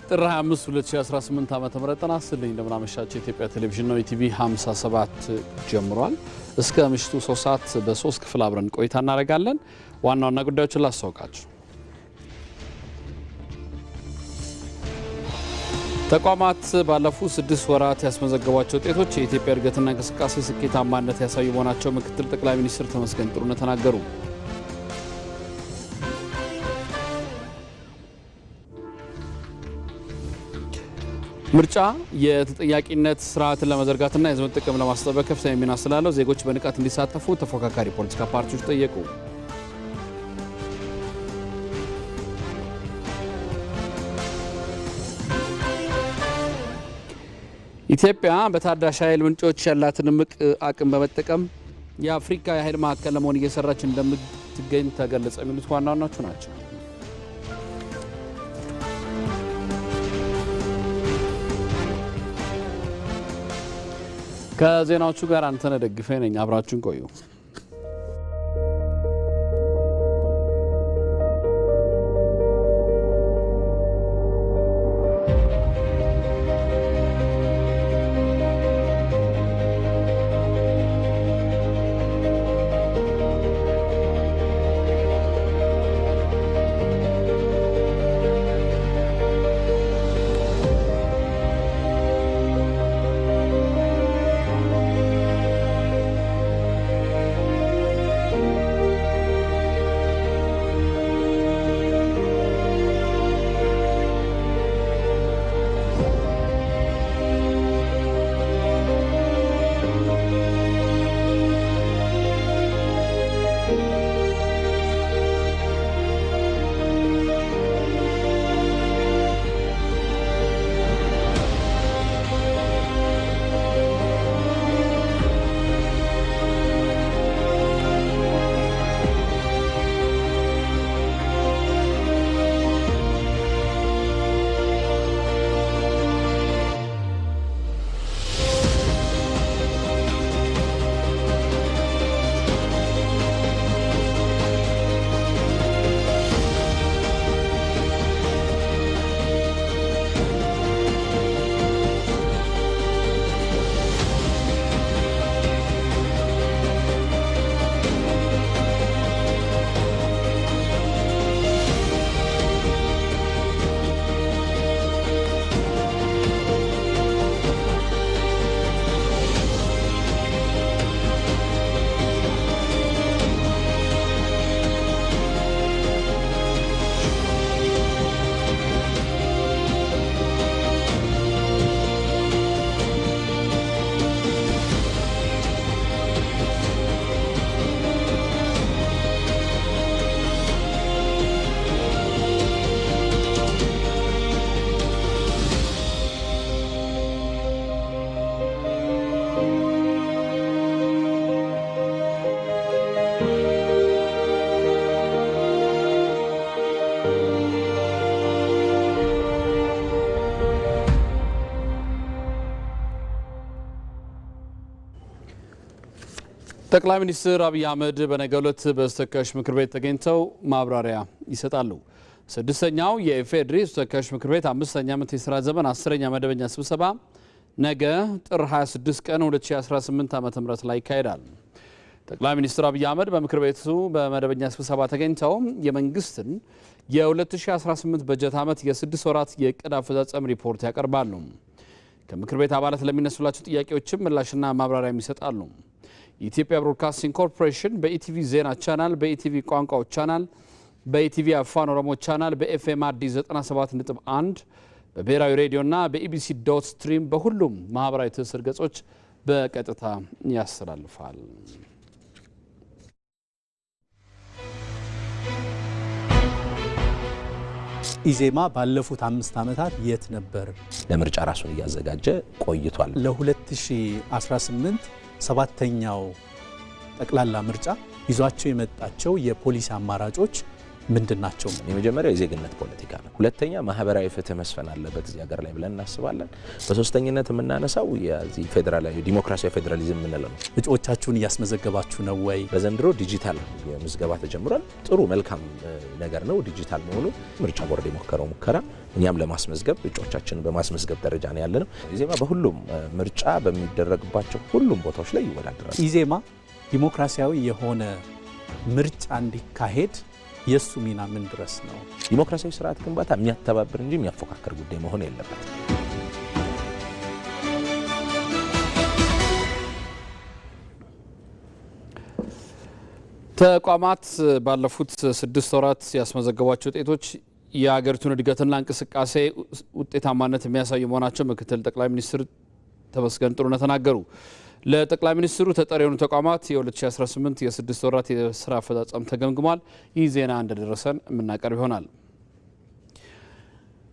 ጥር 25 2018 ዓመተ ምህረት ተናስተልኝ እንደምናመሻችሁ ኢትዮጵያ ቴሌቪዥን ነው ኢቲቪ 57 ጀምሯል እስከ ምሽቱ 3 ሰዓት በ3 ክፍል አብረን ቆይታ እናደርጋለን ዋናውና ጉዳዮችን ላስተዋውቃችሁ ተቋማት ባለፉት 6 ወራት ያስመዘገቧቸው ውጤቶች የኢትዮጵያ እድገትና እንቅስቃሴ ስኬታማነት ያሳዩ መሆናቸው ምክትል ጠቅላይ ሚኒስትር ተመስገን ጥሩነህ ተናገሩ ምርጫ የተጠያቂነት ስርዓትን ለመዘርጋትና የህዝብን ጥቅም ለማስጠበቅ ከፍተኛ ሚና ስላለው ዜጎች በንቃት እንዲሳተፉ ተፎካካሪ ፖለቲካ ፓርቲዎች ጠየቁ። ኢትዮጵያ በታዳሽ ኃይል ምንጮች ያላትን እምቅ አቅም በመጠቀም የአፍሪካ የኃይል ማዕከል ለመሆን እየሰራች እንደምትገኝ ተገለጸ የሚሉት ዋና ዋናዎቹ ናቸው። ከዜናዎቹ ጋር አንተነህ ደግፌ ነኝ አብራችሁን ቆዩ ጠቅላይ ሚኒስትር አብይ አህመድ በነገው ዕለት በተወካዮች ምክር ቤት ተገኝተው ማብራሪያ ይሰጣሉ። ስድስተኛው የኢፌዴሪ ተወካዮች ምክር ቤት 5ኛ ዓመት የሥራ ዘመን 10ኛ መደበኛ ስብሰባ ነገ ጥር 26 ቀን 2018 ዓ.ም ላይ ይካሄዳል። ጠቅላይ ሚኒስትር አብይ አህመድ በምክር ቤቱ በመደበኛ ስብሰባ ተገኝተው የመንግስትን የ2018 በጀት ዓመት የ6 ወራት የዕቅድ አፈጻጸም ሪፖርት ያቀርባሉ። ከምክር ቤት አባላት ለሚነሱላቸው ጥያቄዎችም ምላሽና ማብራሪያ ይሰጣሉ። የኢትዮጵያ ብሮድካስቲንግ ኮርፖሬሽን በኢቲቪ ዜና ቻናል፣ በኢቲቪ ቋንቋዎች ቻናል፣ በኢቲቪ አፋን ኦሮሞ ቻናል፣ በኤፍኤም አዲስ 97.1 በብሔራዊ ሬዲዮና በኢቢሲ.ስትሪም በሁሉም ማህበራዊ ትስስር ገጾች በቀጥታ ያስተላልፋል። ኢዜማ ባለፉት 5 ዓመታት የት ነበር? ለምርጫ ራሱን እያዘጋጀ ቆይቷል። ለ2018 7ኛው ጠቅላላ ምርጫ ይዟቸው የመጣቸው የፖሊሲ አማራጮች ምንድናቸው? የመጀመሪያው የዜግነት ፖለቲካ ነው። ሁለተኛ ማህበራዊ ፍትህ መስፈን አለበት እዚህ ሀገር ላይ ብለን እናስባለን። በሶስተኝነት የምናነሳው የዚህ ፌዴራላዊ ዲሞክራሲያዊ ፌዴራሊዝም የምንለው ነው። እጩዎቻችሁን እያስመዘገባችሁ ነው ወይ? በዘንድሮ ዲጂታል ምዝገባ ተጀምሯል። ጥሩ መልካም ነገር ነው ዲጂታል መሆኑ። ምርጫ ቦርድ የሞከረው ሙከራ እኛም ለማስመዝገብ እጩዎቻችንን በማስመዝገብ ደረጃ ነው ያለነው። ኢዜማ በሁሉም ምርጫ በሚደረግባቸው ሁሉም ቦታዎች ላይ ይወዳደራል። ኢዜማ ዲሞክራሲያዊ የሆነ ምርጫ እንዲካሄድ የሱ ሚና ምን ድረስ ነው? ዲሞክራሲያዊ ስርዓት ግንባታ የሚያተባብር እንጂ የሚያፎካከር ጉዳይ መሆን የለበትም። ተቋማት ባለፉት 6 ወራት ያስመዘገቧቸው ውጤቶች የሀገሪቱን እድገትና እንቅስቃሴ ውጤታማነት የሚያሳዩ መሆናቸው ምክትል ጠቅላይ ሚኒስትር ተመስገን ጥሩነህ ተናገሩ። ለጠቅላይ ሚኒስትሩ ተጠሪ የሆኑ ተቋማት የ2018 የ6 ወራት የስራ አፈጻጸም ተገምግሟል። ይህ ዜና እንደደረሰን የምናቀርብ ይሆናል።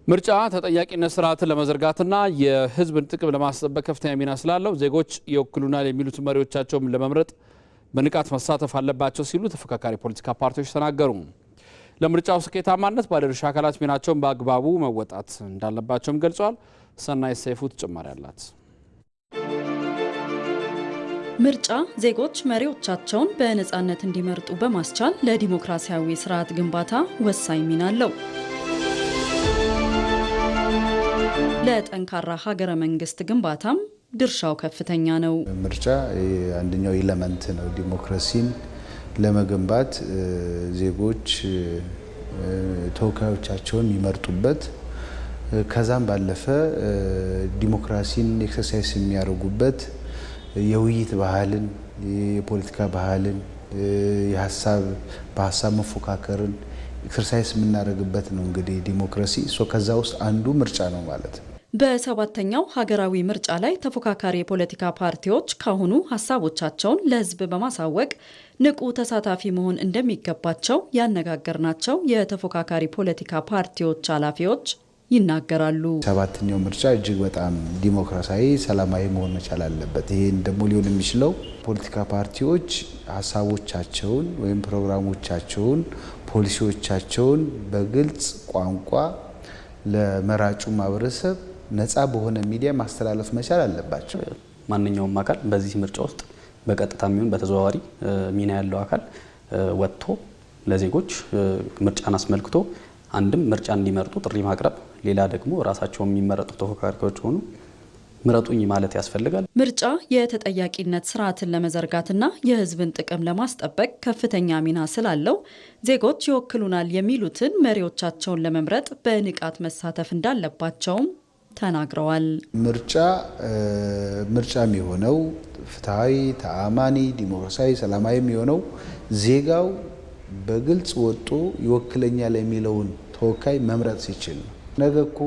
ምርጫ ተጠያቂነት ስርዓትን ለመዘርጋትና የህዝብን ጥቅም ለማስጠበቅ ከፍተኛ ሚና ስላለው ዜጎች ይወክሉናል የሚሉት መሪዎቻቸውን ለመምረጥ በንቃት መሳተፍ አለባቸው ሲሉ ተፎካካሪ ፖለቲካ ፓርቲዎች ተናገሩ። ለምርጫው ስኬታማነት ባለድርሻ አካላት ሚናቸውን በአግባቡ መወጣት እንዳለባቸውም ገልጸዋል። ሰናይ ሰይፉ ተጨማሪ አላት። ምርጫ ዜጎች መሪዎቻቸውን በነፃነት እንዲመርጡ በማስቻል ለዲሞክራሲያዊ ስርዓት ግንባታ ወሳኝ ሚና አለው። ለጠንካራ ሀገረ መንግስት ግንባታም ድርሻው ከፍተኛ ነው። ምርጫ አንደኛው ኤሌመንት ነው። ዲሞክራሲን ለመገንባት ዜጎች ተወካዮቻቸውን የሚመርጡበት ከዛም ባለፈ ዲሞክራሲን ኤክሰርሳይዝ የሚያደርጉበት የውይይት ባህልን፣ የፖለቲካ ባህልን፣ በሀሳብ መፎካከርን ኤክሰርሳይዝ የምናደርግበት ነው። እንግዲህ ዲሞክራሲ ከዛ ውስጥ አንዱ ምርጫ ነው ማለት ነው። በሰባተኛው ሀገራዊ ምርጫ ላይ ተፎካካሪ የፖለቲካ ፓርቲዎች ካሁኑ ሀሳቦቻቸውን ለሕዝብ በማሳወቅ ንቁ ተሳታፊ መሆን እንደሚገባቸው ያነጋገርናቸው የተፎካካሪ ፖለቲካ ፓርቲዎች ኃላፊዎች ይናገራሉ። ሰባተኛው ምርጫ እጅግ በጣም ዲሞክራሲያዊ፣ ሰላማዊ መሆን መቻል አለበት። ይሄን ደግሞ ሊሆን የሚችለው ፖለቲካ ፓርቲዎች ሀሳቦቻቸውን ወይም ፕሮግራሞቻቸውን፣ ፖሊሲዎቻቸውን በግልጽ ቋንቋ ለመራጩ ማህበረሰብ ነፃ በሆነ ሚዲያ ማስተላለፍ መቻል አለባቸው። ማንኛውም አካል በዚህ ምርጫ ውስጥ በቀጥታ የሚሆን በተዘዋዋሪ ሚና ያለው አካል ወጥቶ ለዜጎች ምርጫን አስመልክቶ አንድም ምርጫ እንዲመርጡ ጥሪ ማቅረብ፣ ሌላ ደግሞ ራሳቸው የሚመረጡ ተፎካካሪዎች ሆኑ ምረጡኝ ማለት ያስፈልጋል። ምርጫ የተጠያቂነት ስርዓትን ለመዘርጋትና የሕዝብን ጥቅም ለማስጠበቅ ከፍተኛ ሚና ስላለው ዜጎች ይወክሉናል የሚሉትን መሪዎቻቸውን ለመምረጥ በንቃት መሳተፍ እንዳለባቸውም ተናግረዋል። ምርጫ የሚሆነው ፍትሐዊ፣ ተአማኒ፣ ዲሞክራሲያዊ፣ ሰላማዊ የሚሆነው ዜጋው በግልጽ ወጥቶ ይወክለኛል የሚለውን ተወካይ መምረጥ ሲችል ነው። ነገ እኮ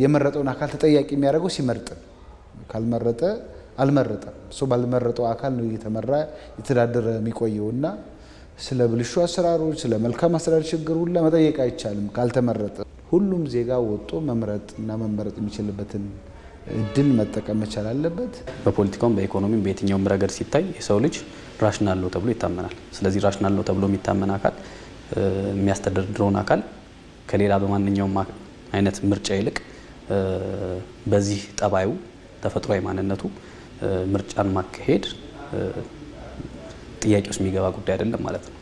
የመረጠውን አካል ተጠያቂ የሚያደርገው ሲመርጥ፣ ካልመረጠ አልመረጠም። ሰው ባልመረጠው አካል ነው እየተመራ የተዳደረ የሚቆየውና ስለ ብልሹ አሰራሮች፣ ስለ መልካም አሰራር ችግር ሁሉ መጠየቅ አይቻልም ካልተመረጠ። ሁሉም ዜጋ ወጥቶ መምረጥ እና መመረጥ የሚችልበትን እድል መጠቀም መቻል አለበት። በፖለቲካውም በኢኮኖሚም በየትኛውም ረገድ ሲታይ የሰው ልጅ ራሽናል ነው ተብሎ ይታመናል። ስለዚህ ራሽናል ነው ተብሎ የሚታመን አካል የሚያስተዳድረውን አካል ከሌላ በማንኛውም አይነት ምርጫ ይልቅ በዚህ ጠባዩ ተፈጥሯዊ ማንነቱ ምርጫን ማካሄድ ጥያቄ ውስጥ የሚገባ ጉዳይ አይደለም ማለት ነው።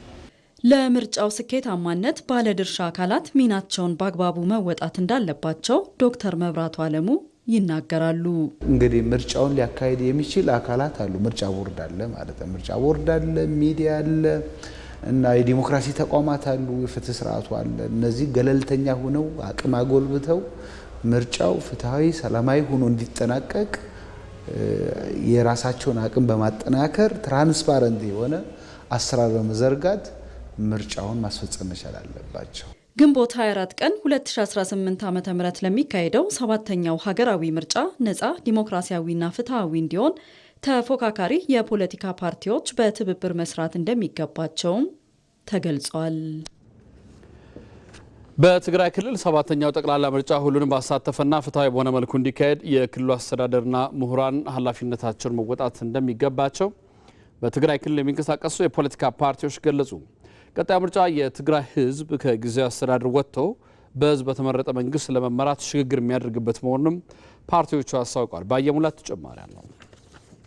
ለምርጫው ስኬታማነት ባለድርሻ አካላት ሚናቸውን በአግባቡ መወጣት እንዳለባቸው ዶክተር መብራቱ አለሙ ይናገራሉ። እንግዲህ ምርጫውን ሊያካሂድ የሚችል አካላት አሉ። ምርጫ ቦርድ አለ ማለት ነው። ምርጫ ቦርድ አለ፣ ሚዲያ አለ እና የዲሞክራሲ ተቋማት አሉ፣ የፍትህ ስርዓቱ አለ። እነዚህ ገለልተኛ ሆነው አቅም አጎልብተው ምርጫው ፍትሃዊ፣ ሰላማዊ ሆኖ እንዲጠናቀቅ የራሳቸውን አቅም በማጠናከር ትራንስፓረንት የሆነ አሰራር በመዘርጋት ምርጫውን ማስፈጸም መቻል አለባቸው። ግንቦት 24 ቀን 2018 ዓ.ም ለሚካሄደው ሰባተኛው ሀገራዊ ምርጫ ነፃ ዲሞክራሲያዊና ፍትሃዊ እንዲሆን ተፎካካሪ የፖለቲካ ፓርቲዎች በትብብር መስራት እንደሚገባቸውም ተገልጿል። በትግራይ ክልል ሰባተኛው ጠቅላላ ምርጫ ሁሉንም ባሳተፈና ፍትሃዊ በሆነ መልኩ እንዲካሄድ የክልሉ አስተዳደርና ምሁራን ኃላፊነታቸውን መወጣት እንደሚገባቸው በትግራይ ክልል የሚንቀሳቀሱ የፖለቲካ ፓርቲዎች ገለጹ። ቀጣዩ ምርጫ የትግራይ ህዝብ ከጊዜያዊ አስተዳደር ወጥቶ በህዝብ በተመረጠ መንግስት ለመመራት ሽግግር የሚያደርግበት መሆኑንም ፓርቲዎቹ አስታውቀዋል። ባየሙላት ተጨማሪ አለው።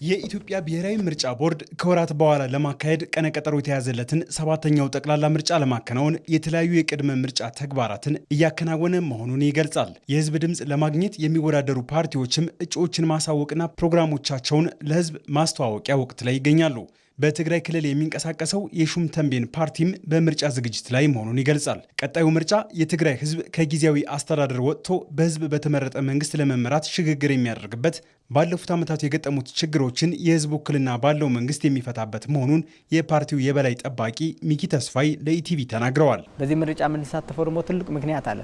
የኢትዮጵያ ብሔራዊ ምርጫ ቦርድ ከወራት በኋላ ለማካሄድ ቀነቀጠሮ የተያዘለትን 7ኛው ጠቅላላ ምርጫ ለማከናወን የተለያዩ የቅድመ ምርጫ ተግባራትን እያከናወነ መሆኑን ይገልጻል። የህዝብ ድምፅ ለማግኘት የሚወዳደሩ ፓርቲዎችም እጩዎችን ማሳወቅና ፕሮግራሞቻቸውን ለህዝብ ማስተዋወቂያ ወቅት ላይ ይገኛሉ። በትግራይ ክልል የሚንቀሳቀሰው የሹም ተንቤን ፓርቲም በምርጫ ዝግጅት ላይ መሆኑን ይገልጻል። ቀጣዩ ምርጫ የትግራይ ህዝብ ከጊዜያዊ አስተዳደር ወጥቶ በህዝብ በተመረጠ መንግስት ለመመራት ሽግግር የሚያደርግበት፣ ባለፉት ዓመታት የገጠሙት ችግሮችን የህዝብ ውክልና ባለው መንግስት የሚፈታበት መሆኑን የፓርቲው የበላይ ጠባቂ ሚኪ ተስፋይ ለኢቲቪ ተናግረዋል። በዚህ ምርጫ የምንሳተፈው ደግሞ ትልቅ ምክንያት አለ።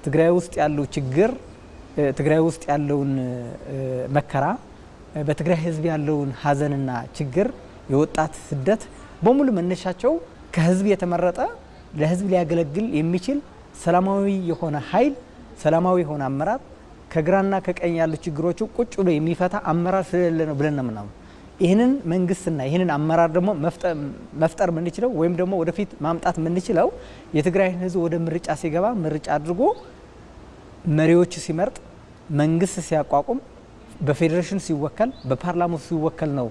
ትግራይ ውስጥ ያለው ችግር፣ ትግራይ ውስጥ ያለውን መከራ፣ በትግራይ ህዝብ ያለውን ሀዘንና ችግር፣ የወጣት ስደት በሙሉ መነሻቸው ከህዝብ የተመረጠ ለህዝብ ሊያገለግል የሚችል ሰላማዊ የሆነ ኃይል፣ ሰላማዊ የሆነ አመራር ከግራና ከቀኝ ያሉ ችግሮች ቁጭ ብሎ የሚፈታ አመራር ስለሌለ ነው ብለን ነው የምናምነው። ይህንን መንግስትና ይህንን አመራር ደግሞ መፍጠር የምንችለው ወይም ደግሞ ወደፊት ማምጣት የምንችለው የትግራይን ህዝብ ወደ ምርጫ ሲገባ ምርጫ አድርጎ መሪዎች ሲመርጥ፣ መንግስት ሲያቋቁም፣ በፌዴሬሽን ሲወከል፣ በፓርላማው ሲወከል ነው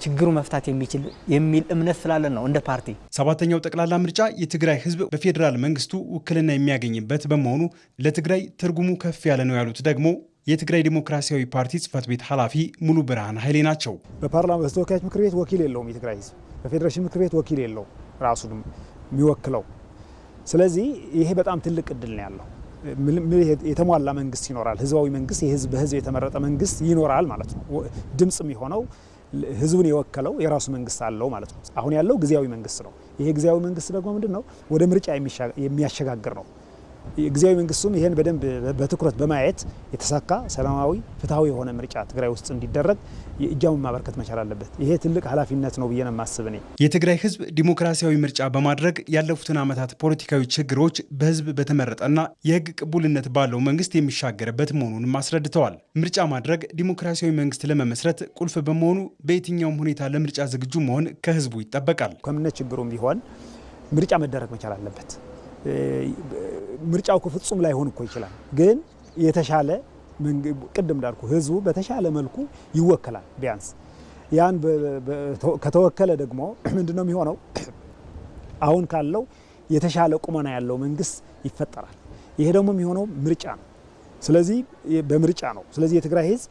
ችግሩ መፍታት የሚችል የሚል እምነት ስላለን ነው እንደ ፓርቲ። 7ኛው ጠቅላላ ምርጫ የትግራይ ህዝብ በፌዴራል መንግስቱ ውክልና የሚያገኝበት በመሆኑ ለትግራይ ትርጉሙ ከፍ ያለ ነው ያሉት ደግሞ የትግራይ ዲሞክራሲያዊ ፓርቲ ጽህፈት ቤት ኃላፊ ሙሉ ብርሃን ኃይሌ ናቸው። በፓርላማ በተወካዮች ምክር ቤት ወኪል የለውም የትግራይ ህዝብ፣ በፌዴሬሽን ምክር ቤት ወኪል የለው ራሱ የሚወክለው። ስለዚህ ይሄ በጣም ትልቅ እድል ነው ያለው። የተሟላ መንግስት ይኖራል፣ ህዝባዊ መንግስት፣ በህዝብ የተመረጠ መንግስት ይኖራል ማለት ነው። ድምጽ የሚሆነው ህዝቡን የወከለው የራሱ መንግስት አለው ማለት ነው። አሁን ያለው ጊዜያዊ መንግስት ነው። ይሄ ጊዜያዊ መንግስት ደግሞ ምንድነው? ወደ ምርጫ የሚያሸጋግር ነው። ጊዜያዊ መንግስቱም ይሄን በደንብ በትኩረት በማየት የተሳካ ሰላማዊ ፍትሃዊ የሆነ ምርጫ ትግራይ ውስጥ እንዲደረግ እጃውን ማበርከት መቻል አለበት። ይሄ ትልቅ ኃላፊነት ነው ብዬ ነው የማስብ እኔ። የትግራይ ህዝብ ዲሞክራሲያዊ ምርጫ በማድረግ ያለፉትን ዓመታት ፖለቲካዊ ችግሮች በህዝብ በተመረጠና የህግ ቅቡልነት ባለው መንግስት የሚሻገርበት መሆኑንም አስረድተዋል። ምርጫ ማድረግ ዲሞክራሲያዊ መንግስት ለመመስረት ቁልፍ በመሆኑ በየትኛውም ሁኔታ ለምርጫ ዝግጁ መሆን ከህዝቡ ይጠበቃል። ከምነ ችግሩም ቢሆን ምርጫ መደረግ መቻል አለበት። ምርጫው ፍጹም ላይሆን እኮ ይችላል፣ ግን የተሻለ ቅድም እንዳልኩ ህዝቡ በተሻለ መልኩ ይወከላል። ቢያንስ ያን ከተወከለ ደግሞ ምንድነው የሚሆነው? አሁን ካለው የተሻለ ቁመና ያለው መንግስት ይፈጠራል። ይሄ ደግሞ የሚሆነው ምርጫ ነው። ስለዚህ በምርጫ ነው። ስለዚህ የትግራይ ህዝብ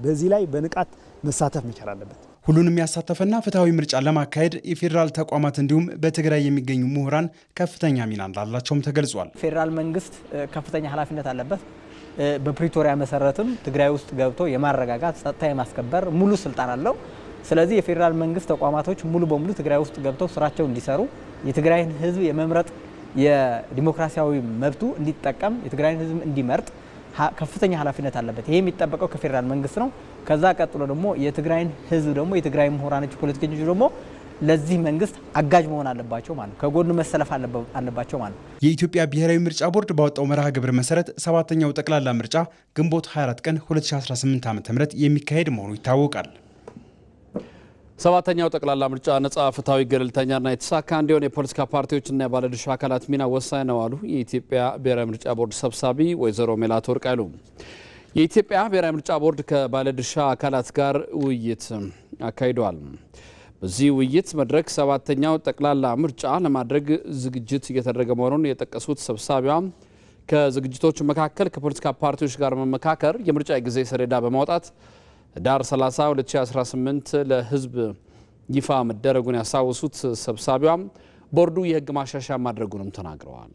በዚህ ላይ በንቃት መሳተፍ መቻል አለበት። ሁሉንም ያሳተፈና ፍትሃዊ ምርጫ ለማካሄድ የፌዴራል ተቋማት እንዲሁም በትግራይ የሚገኙ ምሁራን ከፍተኛ ሚና እንዳላቸውም ተገልጿል። ፌዴራል መንግስት ከፍተኛ ኃላፊነት አለበት። በፕሪቶሪያ መሰረትም ትግራይ ውስጥ ገብቶ የማረጋጋት ጸጥታ የማስከበር ሙሉ ስልጣን አለው። ስለዚህ የፌዴራል መንግስት ተቋማቶች ሙሉ በሙሉ ትግራይ ውስጥ ገብተው ስራቸው እንዲሰሩ፣ የትግራይን ህዝብ የመምረጥ የዲሞክራሲያዊ መብቱ እንዲጠቀም፣ የትግራይን ህዝብ እንዲመርጥ ከፍተኛ ኃላፊነት አለበት። ይሄ የሚጠበቀው ከፌዴራል መንግስት ነው። ከዛ ቀጥሎ ደግሞ የትግራይን ህዝብ ደግሞ የትግራይ ምሁራኖች፣ ፖለቲከኞች ደግሞ ለዚህ መንግስት አጋዥ መሆን አለባቸው ማለት ነው። ከጎኑ መሰለፍ አለባቸው ማለት ነው። የኢትዮጵያ ብሔራዊ ምርጫ ቦርድ ባወጣው መርሃ ግብር መሰረት 7ኛው ጠቅላላ ምርጫ ግንቦት 24 ቀን 2018 ዓ.ም የሚካሄድ መሆኑ ይታወቃል። 7ኛው ጠቅላላ ምርጫ ነጻ፣ ፍትሃዊ፣ ገለልተኛና የተሳካ እንዲሆን የፖለቲካ ፓርቲዎችና የባለድርሻ አካላት ሚና ወሳኝ ነው አሉ የኢትዮጵያ ብሔራዊ ምርጫ ቦርድ ሰብሳቢ ወይዘሮ ሜላትወርቅ ኃይሉ። የኢትዮጵያ ብሔራዊ ምርጫ ቦርድ ከባለድርሻ አካላት ጋር ውይይት አካሂደዋል። በዚህ ውይይት መድረክ 7ኛው ጠቅላላ ምርጫ ለማድረግ ዝግጅት እየተደረገ መሆኑን የጠቀሱት ሰብሳቢዋ ከዝግጅቶቹ መካከል ከፖለቲካ ፓርቲዎች ጋር መመካከር፣ የምርጫ ጊዜ ሰሌዳ በማውጣት ዳር 30 2018 ለህዝብ ይፋ መደረጉን ያሳወሱት ሰብሳቢዋ ቦርዱ የህግ ማሻሻያ ማድረጉንም ተናግረዋል።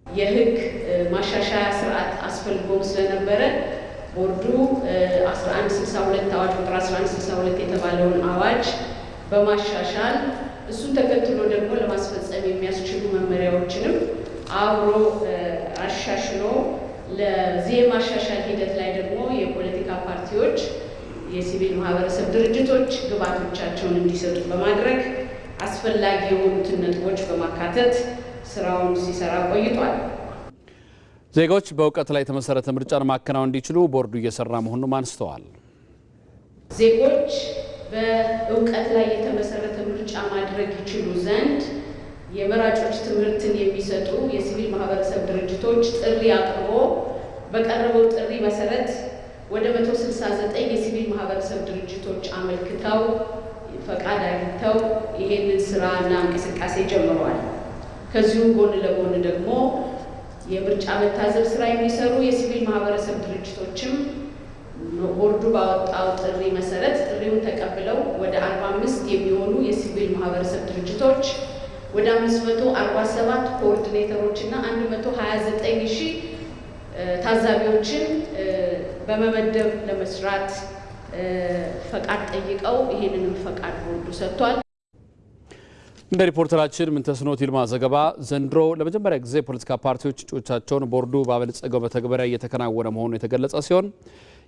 የህግ ማሻሻያ ስርዓት አስፈልጎም ስለነበረ ቦርዱ 1162 አዋጅ ቁጥር 1162 የተባለውን አዋጅ በማሻሻል እሱን ተከትሎ ደግሞ ለማስፈጸም የሚያስችሉ መመሪያዎችንም አብሮ አሻሽሎ ለዚህ ማሻሻል ሂደት ላይ ደግሞ የፖለቲካ ፓርቲዎች፣ የሲቪል ማህበረሰብ ድርጅቶች ግብዓቶቻቸውን እንዲሰጡ በማድረግ አስፈላጊ የሆኑትን ነጥቦች በማካተት ስራውን ሲሰራ ቆይቷል። ዜጎች በእውቀት ላይ የተመሰረተ ምርጫን ማከናወን እንዲችሉ ቦርዱ እየሰራ መሆኑን አንስተዋል። ዜጎች በእውቀት ላይ የተመሰረተ ምርጫ ማድረግ ይችሉ ዘንድ የመራጮች ትምህርትን የሚሰጡ የሲቪል ማህበረሰብ ድርጅቶች ጥሪ አቅርቦ በቀረበው ጥሪ መሰረት ወደ 169 የሲቪል ማህበረሰብ ድርጅቶች አመልክተው ፈቃድ አግኝተው ይሄንን ስራና እንቅስቃሴ ጀምረዋል። ከዚሁ ጎን ለጎን ደግሞ የምርጫ መታዘብ ስራ የሚሰሩ የሲቪል ማህበረሰብ ድርጅቶችም ቦርዱ ባወጣው ጥሪ መሰረት ጥሪውን ተቀብለው ወደ 45 የሚሆኑ የሲቪል ማህበረሰብ ድርጅቶች ወደ 547 ኮኦርዲኔተሮች እና 129,000 ታዛቢዎችን በመመደብ ለመስራት ፈቃድ ጠይቀው ይሄንንም ፈቃድ ቦርዱ ሰጥቷል። እንደ ሪፖርተራችን ምንተስኖት ይልማ ዘገባ ዘንድሮ ለመጀመሪያ ጊዜ ፖለቲካ ፓርቲዎች እጩዎቻቸውን ቦርዱ ባበለጸገው መተግበሪያ እየተከናወነ መሆኑ የተገለጸ ሲሆን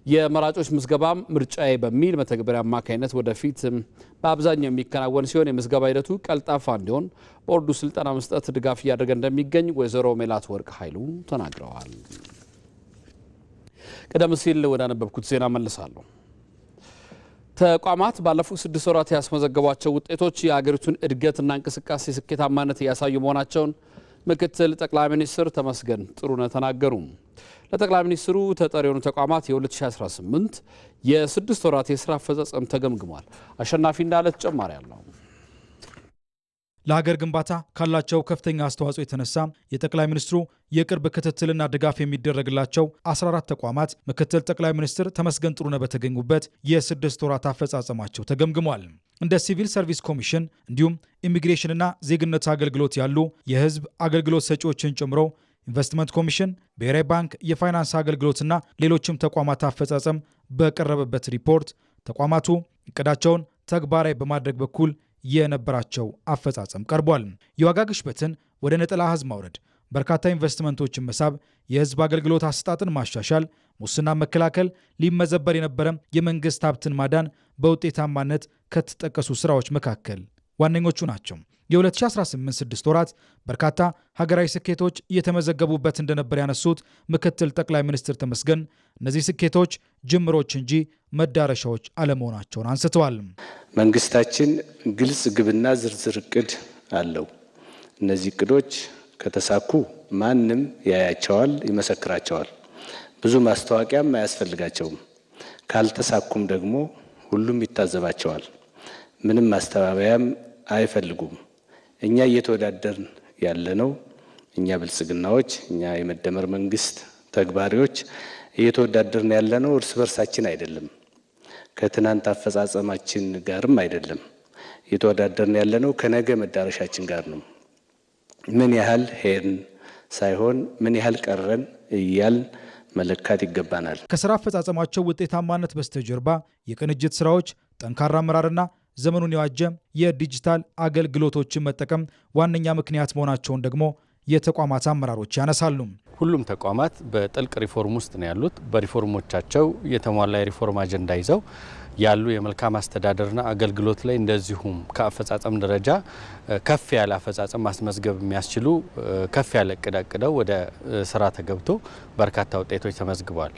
የመራጮች ምዝገባም ምርጫዬ በሚል መተግበሪያ አማካኝነት ወደፊት በአብዛኛው የሚከናወን ሲሆን የምዝገባ ሂደቱ ቀልጣፋ እንዲሆን ቦርዱ ስልጠና መስጠት ድጋፍ እያደረገ እንደሚገኝ ወይዘሮ ሜላት ወርቅ ኃይሉ ተናግረዋል። ቀደም ሲል ወደ አነበብኩት ዜና መልሳለሁ። ተቋማት ባለፉት 6 ወራት ያስመዘገቧቸው ውጤቶች የሀገሪቱን እድገትና እንቅስቃሴ ስኬታማነት ያሳዩ መሆናቸውን ምክትል ጠቅላይ ሚኒስትር ተመስገን ጥሩነህ ተናገሩ። ለጠቅላይ ሚኒስትሩ ተጠሪ የሆኑ ተቋማት የ2018 የ6 ወራት የስራ አፈጻጸም ተገምግሟል። አሸናፊ እንዳለ ተጨማሪ አለው። ለሀገር ግንባታ ካላቸው ከፍተኛ አስተዋጽኦ የተነሳ የጠቅላይ ሚኒስትሩ የቅርብ ክትትልና ድጋፍ የሚደረግላቸው 14 ተቋማት ምክትል ጠቅላይ ሚኒስትር ተመስገን ጥሩነህ በተገኙበት የ6 ወራት አፈጻጸማቸው ተገምግሟል። እንደ ሲቪል ሰርቪስ ኮሚሽን እንዲሁም ኢሚግሬሽንና ዜግነት አገልግሎት ያሉ የህዝብ አገልግሎት ሰጪዎችን ጨምሮ ኢንቨስትመንት ኮሚሽን፣ ብሔራዊ ባንክ፣ የፋይናንስ አገልግሎትና ሌሎችም ተቋማት አፈጻጸም በቀረበበት ሪፖርት ተቋማቱ እቅዳቸውን ተግባራዊ በማድረግ በኩል የነበራቸው አፈጻጸም ቀርቧል። የዋጋ ግሽበትን ወደ ነጠላ አሃዝ ማውረድ፣ በርካታ ኢንቨስትመንቶችን መሳብ፣ የህዝብ አገልግሎት አሰጣጥን ማሻሻል፣ ሙስና መከላከል፣ ሊመዘበር የነበረ የመንግስት ሀብትን ማዳን በውጤታማነት ከተጠቀሱ ስራዎች መካከል ዋነኞቹ ናቸው። የ2018 6 ወራት በርካታ ሀገራዊ ስኬቶች እየተመዘገቡበት እንደነበር ያነሱት ምክትል ጠቅላይ ሚኒስትር ተመስገን እነዚህ ስኬቶች ጅምሮች እንጂ መዳረሻዎች አለመሆናቸውን አንስተዋል። መንግስታችን ግልጽ ግብና ዝርዝር እቅድ አለው። እነዚህ እቅዶች ከተሳኩ ማንም ያያቸዋል፣ ይመሰክራቸዋል። ብዙ ማስታወቂያም አያስፈልጋቸውም። ካልተሳኩም ደግሞ ሁሉም ይታዘባቸዋል። ምንም ማስተባበያም አይፈልጉም። እኛ እየተወዳደርን ያለነው እኛ ብልጽግናዎች፣ እኛ የመደመር መንግስት ተግባሪዎች እየተወዳደርን ያለነው እርስ በርሳችን አይደለም፣ ከትናንት አፈጻጸማችን ጋርም አይደለም። እየተወዳደርን ያለነው ከነገ መዳረሻችን ጋር ነው። ምን ያህል ሄድን ሳይሆን ምን ያህል ቀረን እያልን መለካት ይገባናል። ከስራ አፈጻጸማቸው ውጤታማነት በስተጀርባ የቅንጅት ስራዎች፣ ጠንካራ አመራርና ዘመኑን የዋጀ የዲጂታል አገልግሎቶችን መጠቀም ዋነኛ ምክንያት መሆናቸውን ደግሞ የተቋማት አመራሮች ያነሳሉ። ሁሉም ተቋማት በጥልቅ ሪፎርም ውስጥ ነው ያሉት። በሪፎርሞቻቸው የተሟላ የሪፎርም አጀንዳ ይዘው ያሉ የመልካም አስተዳደርና አገልግሎት ላይ እንደዚሁም ከአፈጻጸም ደረጃ ከፍ ያለ አፈጻጸም ማስመዝገብ የሚያስችሉ ከፍ ያለ እቅድ አቅደው ወደ ስራ ተገብቶ በርካታ ውጤቶች ተመዝግበዋል።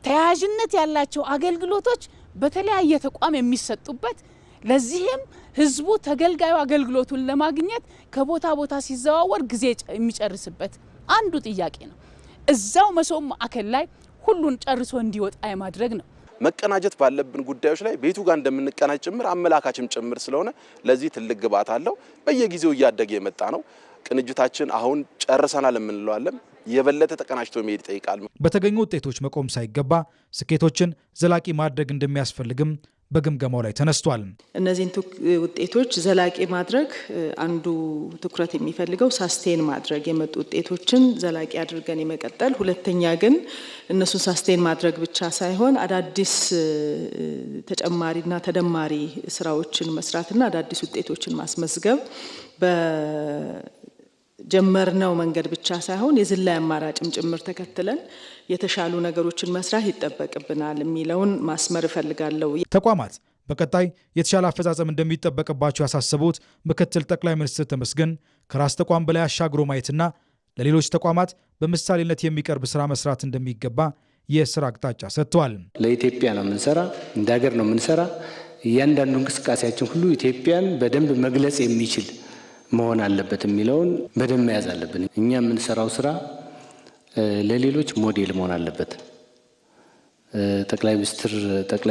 ተያያዥነት ያላቸው አገልግሎቶች በተለያየ ተቋም የሚሰጡበት ለዚህም ህዝቡ ተገልጋዩ አገልግሎቱን ለማግኘት ከቦታ ቦታ ሲዘዋወር ጊዜ የሚጨርስበት አንዱ ጥያቄ ነው። እዛው መሶብ ማዕከል ላይ ሁሉን ጨርሶ እንዲወጣ የማድረግ ነው። መቀናጀት ባለብን ጉዳዮች ላይ ቤቱ ጋር እንደምንቀናጅ ጭምር አመላካችም ጭምር ስለሆነ ለዚህ ትልቅ ግብዓት አለው። በየጊዜው እያደገ የመጣ ነው። ቅንጅታችን አሁን ጨርሰናል የምንለዋለን የበለጠ ተቀናጅቶ መሄድ ይጠይቃል። በተገኙ ውጤቶች መቆም ሳይገባ ስኬቶችን ዘላቂ ማድረግ እንደሚያስፈልግም በግምገማው ላይ ተነስቷል። እነዚህን ውጤቶች ዘላቂ ማድረግ አንዱ ትኩረት የሚፈልገው ሳስቴን ማድረግ የመጡ ውጤቶችን ዘላቂ አድርገን የመቀጠል፣ ሁለተኛ ግን እነሱን ሳስቴን ማድረግ ብቻ ሳይሆን አዳዲስ ተጨማሪና ተደማሪ ስራዎችን መስራትና አዳዲስ ውጤቶችን ማስመዝገብ ጀመርነው መንገድ ብቻ ሳይሆን የዝላይ አማራጭም ጭምር ተከትለን የተሻሉ ነገሮችን መስራት ይጠበቅብናል የሚለውን ማስመር እፈልጋለሁ። ተቋማት በቀጣይ የተሻለ አፈጻጸም እንደሚጠበቅባቸው ያሳሰቡት ምክትል ጠቅላይ ሚኒስትር ተመስገን ከራስ ተቋም በላይ አሻግሮ ማየትና ለሌሎች ተቋማት በምሳሌነት የሚቀርብ ስራ መስራት እንደሚገባ የስራ አቅጣጫ ሰጥተዋል። ለኢትዮጵያ ነው የምንሰራ፣ እንደ ሀገር ነው የምንሰራ። እያንዳንዱ እንቅስቃሴያችን ሁሉ ኢትዮጵያን በደንብ መግለጽ የሚችል መሆን አለበት የሚለውን በደንብ መያዝ አለብን። እኛ የምንሰራው ስራ ለሌሎች ሞዴል መሆን አለበት። ጠቅላይ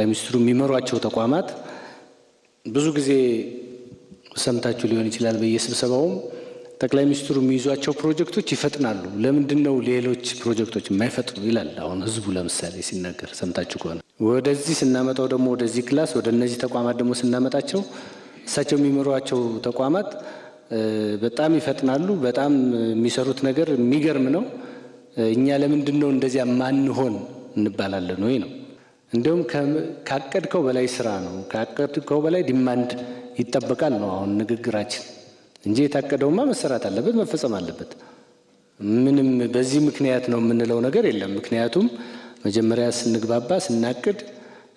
ሚኒስትሩ የሚመሯቸው ተቋማት ብዙ ጊዜ ሰምታችሁ ሊሆን ይችላል። በየስብሰባውም ጠቅላይ ሚኒስትሩ የሚይዟቸው ፕሮጀክቶች ይፈጥናሉ። ለምንድን ነው ሌሎች ፕሮጀክቶች የማይፈጥኑ ይላል። አሁን ህዝቡ ለምሳሌ ሲናገር ሰምታችሁ ከሆነ ወደዚህ ስናመጣው ደግሞ ወደዚህ ክላስ ወደ እነዚህ ተቋማት ደግሞ ስናመጣቸው እሳቸው የሚመሯቸው ተቋማት በጣም ይፈጥናሉ። በጣም የሚሰሩት ነገር የሚገርም ነው። እኛ ለምንድን ነው እንደዚያ ማንሆን እንባላለን ወይ ነው። እንደውም ካቀድከው በላይ ስራ ነው፣ ካቀድከው በላይ ዲማንድ ይጠበቃል ነው አሁን ንግግራችን እንጂ የታቀደውማ መሰራት አለበት፣ መፈጸም አለበት። ምንም በዚህ ምክንያት ነው የምንለው ነገር የለም። ምክንያቱም መጀመሪያ ስንግባባ ስናቅድ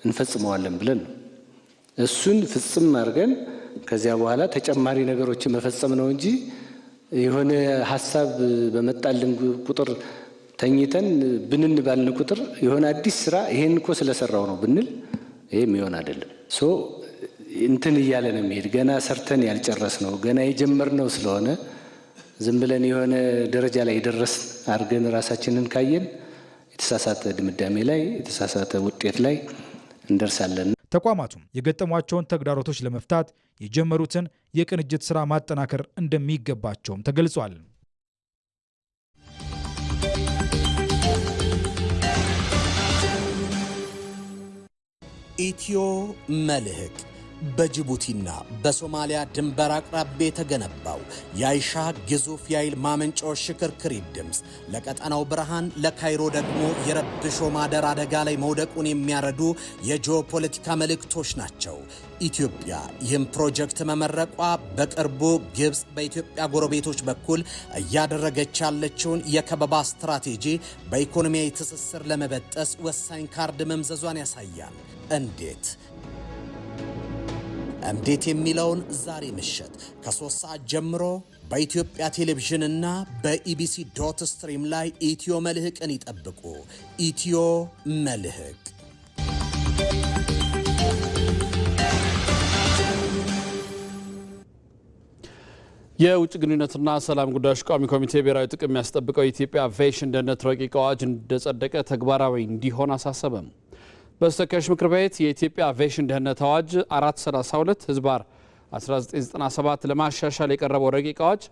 እንፈጽመዋለን ብለን ነው። እሱን ፍጽም አድርገን ከዚያ በኋላ ተጨማሪ ነገሮችን መፈጸም ነው እንጂ የሆነ ሀሳብ በመጣልን ቁጥር ተኝተን ብንን ባልን ቁጥር የሆነ አዲስ ስራ ይሄን እኮ ስለሰራው ነው ብንል ይሄም ይሆን አይደለም። እንትን እያለ ነው የሚሄድ። ገና ሰርተን ያልጨረስ ነው ገና የጀመርነው ስለሆነ ዝም ብለን የሆነ ደረጃ ላይ የደረስ አድርገን ራሳችንን ካየን የተሳሳተ ድምዳሜ ላይ የተሳሳተ ውጤት ላይ እንደርሳለን። ተቋማቱም የገጠሟቸውን ተግዳሮቶች ለመፍታት የጀመሩትን የቅንጅት ስራ ማጠናከር እንደሚገባቸውም ተገልጿል። ኢትዮ መልህቅ በጅቡቲና በሶማሊያ ድንበር አቅራቢያ የተገነባው የአይሻ ግዙፍ የኃይል ማመንጫዎች ሽክርክሪት ድምፅ ለቀጠናው ብርሃን፣ ለካይሮ ደግሞ የረብሾ ማደር አደጋ ላይ መውደቁን የሚያረዱ የጂኦፖለቲካ መልእክቶች ናቸው። ኢትዮጵያ ይህም ፕሮጀክት መመረቋ በቅርቡ ግብፅ በኢትዮጵያ ጎረቤቶች በኩል እያደረገች ያለችውን የከበባ ስትራቴጂ በኢኮኖሚያዊ ትስስር ለመበጠስ ወሳኝ ካርድ መምዘዟን ያሳያል። እንዴት የሚለውን ዛሬ ምሽት ከ3 ሰዓት ጀምሮ በኢትዮጵያ ቴሌቪዥንና በኢቢሲ ዶት ስትሪም ላይ ኢትዮ መልህቅን ይጠብቁ። ኢትዮ መልህቅ። የውጭ ግንኙነትና ሰላም ጉዳዮች ቋሚ ኮሚቴ ብሔራዊ ጥቅም የሚያስጠብቀው የኢትዮጵያ አቪዬሽን ደህንነት ረቂቅ አዋጅ እንደጸደቀ ተግባራዊ እንዲሆን አሳሰበም። በተወካዮች ምክር ቤት የኢትዮጵያ አቪዬሽን ደህንነት አዋጅ 432 ህዝባር 1997 ለማሻሻል የቀረበው ረቂቅ አዋጅ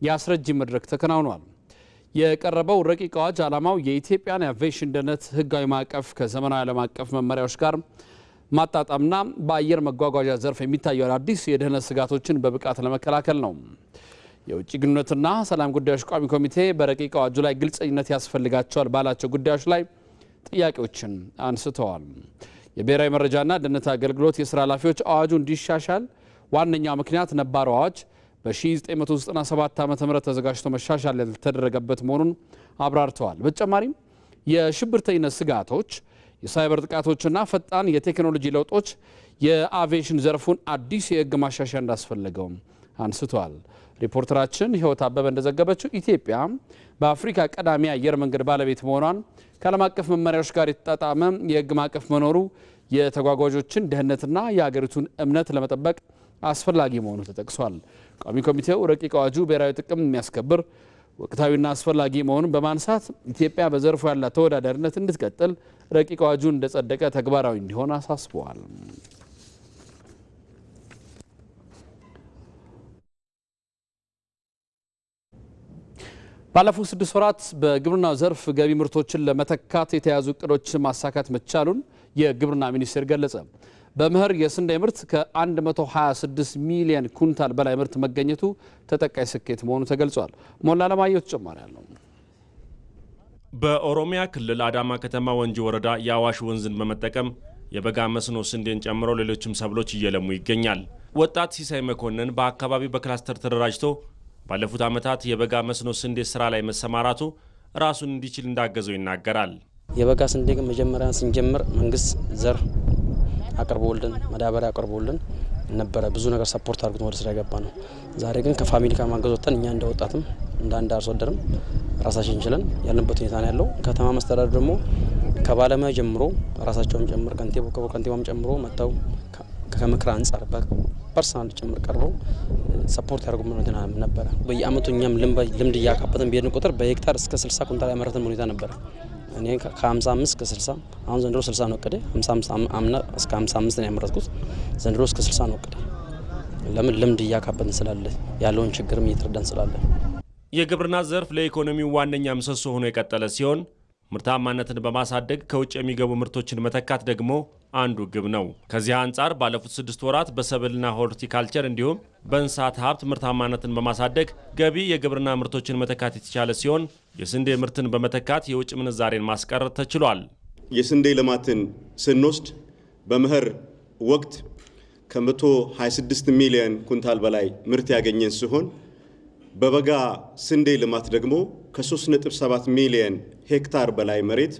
የአስረጂ መድረክ ተከናውኗል። የቀረበው ረቂቅ አዋጅ ዓላማው የኢትዮጵያን የአቪዬሽን ደህንነት ህጋዊ ማዕቀፍ ከዘመናዊ ዓለም አቀፍ መመሪያዎች ጋር ማጣጣምና በአየር መጓጓዣ ዘርፍ የሚታዩ አዳዲስ የደህንነት ስጋቶችን በብቃት ለመከላከል ነው። የውጭ ግንኙነትና ሰላም ጉዳዮች ቋሚ ኮሚቴ በረቂቅ አዋጁ ላይ ግልጸኝነት ያስፈልጋቸዋል ባላቸው ጉዳዮች ላይ ጥያቄዎችን አንስተዋል። የብሔራዊ መረጃና ደህንነት አገልግሎት የስራ ኃላፊዎች አዋጁ እንዲሻሻል ዋነኛው ምክንያት ነባሩ አዋጅ በ1997 ዓ.ም ተዘጋጅቶ መሻሻል ያልተደረገበት መሆኑን አብራርተዋል። በተጨማሪም የሽብርተኝነት ስጋቶች፣ የሳይበር ጥቃቶችና ፈጣን የቴክኖሎጂ ለውጦች የአቪዬሽን ዘርፉን አዲስ የህግ ማሻሻያ እንዳስፈለገው አንስተዋል። ሪፖርተራችን ህይወት አበበ እንደዘገበችው ኢትዮጵያ በአፍሪካ ቀዳሚ አየር መንገድ ባለቤት መሆኗን ከዓለም አቀፍ መመሪያዎች ጋር የተጣጣመ የህግ ማዕቀፍ መኖሩ የተጓጓዦችን ደህንነትና የሀገሪቱን እምነት ለመጠበቅ አስፈላጊ መሆኑ ተጠቅሷል። ቋሚ ኮሚቴው ረቂቅ አዋጁ ብሔራዊ ጥቅም የሚያስከብር ወቅታዊና አስፈላጊ መሆኑን በማንሳት ኢትዮጵያ በዘርፉ ያላት ተወዳዳሪነት እንድትቀጥል ረቂቅ አዋጁ እንደጸደቀ ተግባራዊ እንዲሆን አሳስበዋል። ባለፉት 6 ወራት በግብርናው ዘርፍ ገቢ ምርቶችን ለመተካት የተያዙ እቅዶች ማሳካት መቻሉን የግብርና ሚኒስቴር ገለጸ። በመኸር የስንዴ ምርት ከ126 ሚሊዮን ኩንታል በላይ ምርት መገኘቱ ተጠቃሽ ስኬት መሆኑ ተገልጿል። ሞላ ለማየት ተጨማሪ አለው። በኦሮሚያ ክልል አዳማ ከተማ ወንጂ ወረዳ የአዋሽ ወንዝን በመጠቀም የበጋ መስኖ ስንዴን ጨምሮ ሌሎችም ሰብሎች እየለሙ ይገኛል። ወጣት ሲሳይ መኮንን በአካባቢው በክላስተር ተደራጅቶ ባለፉት ዓመታት የበጋ መስኖ ስንዴ ስራ ላይ መሰማራቱ ራሱን እንዲችል እንዳገዘው ይናገራል። የበጋ ስንዴ መጀመሪያ ስንጀምር መንግስት ዘር አቅርቦልን ማዳበሪያ አቅርቦልን ነበረ። ብዙ ነገር ሰፖርት አድርጎት ወደ ስራ ገባ ነው። ዛሬ ግን ከፋሚሊ ጋር ማገዝ ወጥተን እኛ እንደወጣትም እንዳንድ አርሶ አደርም ራሳችን ችለን ያለንበት ሁኔታ ነው ያለው። ከተማ መስተዳድር ደግሞ ከባለሙያ ጀምሮ ራሳቸውም ጨምር ከንቲባም ጨምሮ መጣው ከምክር አንጻር በፐርሰናል ጭምር ቀርበው ሰፖርት ያደርጉን ነበረ። በየአመቱ እኛም ልምድ እያካበተን በሄድን ቁጥር በሄክታር እስከ 60 ኩንታል ያመረትን ሁኔታ ነበረ። እኔ ከ55 እስከ 60 አሁን ዘንድሮ 60 ነው እቅዴ። 55 አምና እስከ 55 ነው ያመረትኩት። ዘንድሮ እስከ 60 ነው እቅዴ። ለምን ልምድ እያካበትን ስላለ ያለውን ችግርም እየተረዳን ስላለ። የግብርና ዘርፍ ለኢኮኖሚው ዋነኛ ምሰሶ ሆኖ የቀጠለ ሲሆን ምርታማነትን በማሳደግ ከውጭ የሚገቡ ምርቶችን መተካት ደግሞ አንዱ ግብ ነው። ከዚህ አንጻር ባለፉት 6 ወራት በሰብልና ሆርቲካልቸር እንዲሁም በእንስሳት ሀብት ምርታማነትን በማሳደግ ገቢ የግብርና ምርቶችን መተካት የተቻለ ሲሆን የስንዴ ምርትን በመተካት የውጭ ምንዛሬን ማስቀረት ተችሏል። የስንዴ ልማትን ስንወስድ በመኸር ወቅት ከ126 ሚሊዮን ኩንታል በላይ ምርት ያገኘን ሲሆን በበጋ ስንዴ ልማት ደግሞ ከ3.7 ሚሊዮን ሄክታር በላይ መሬት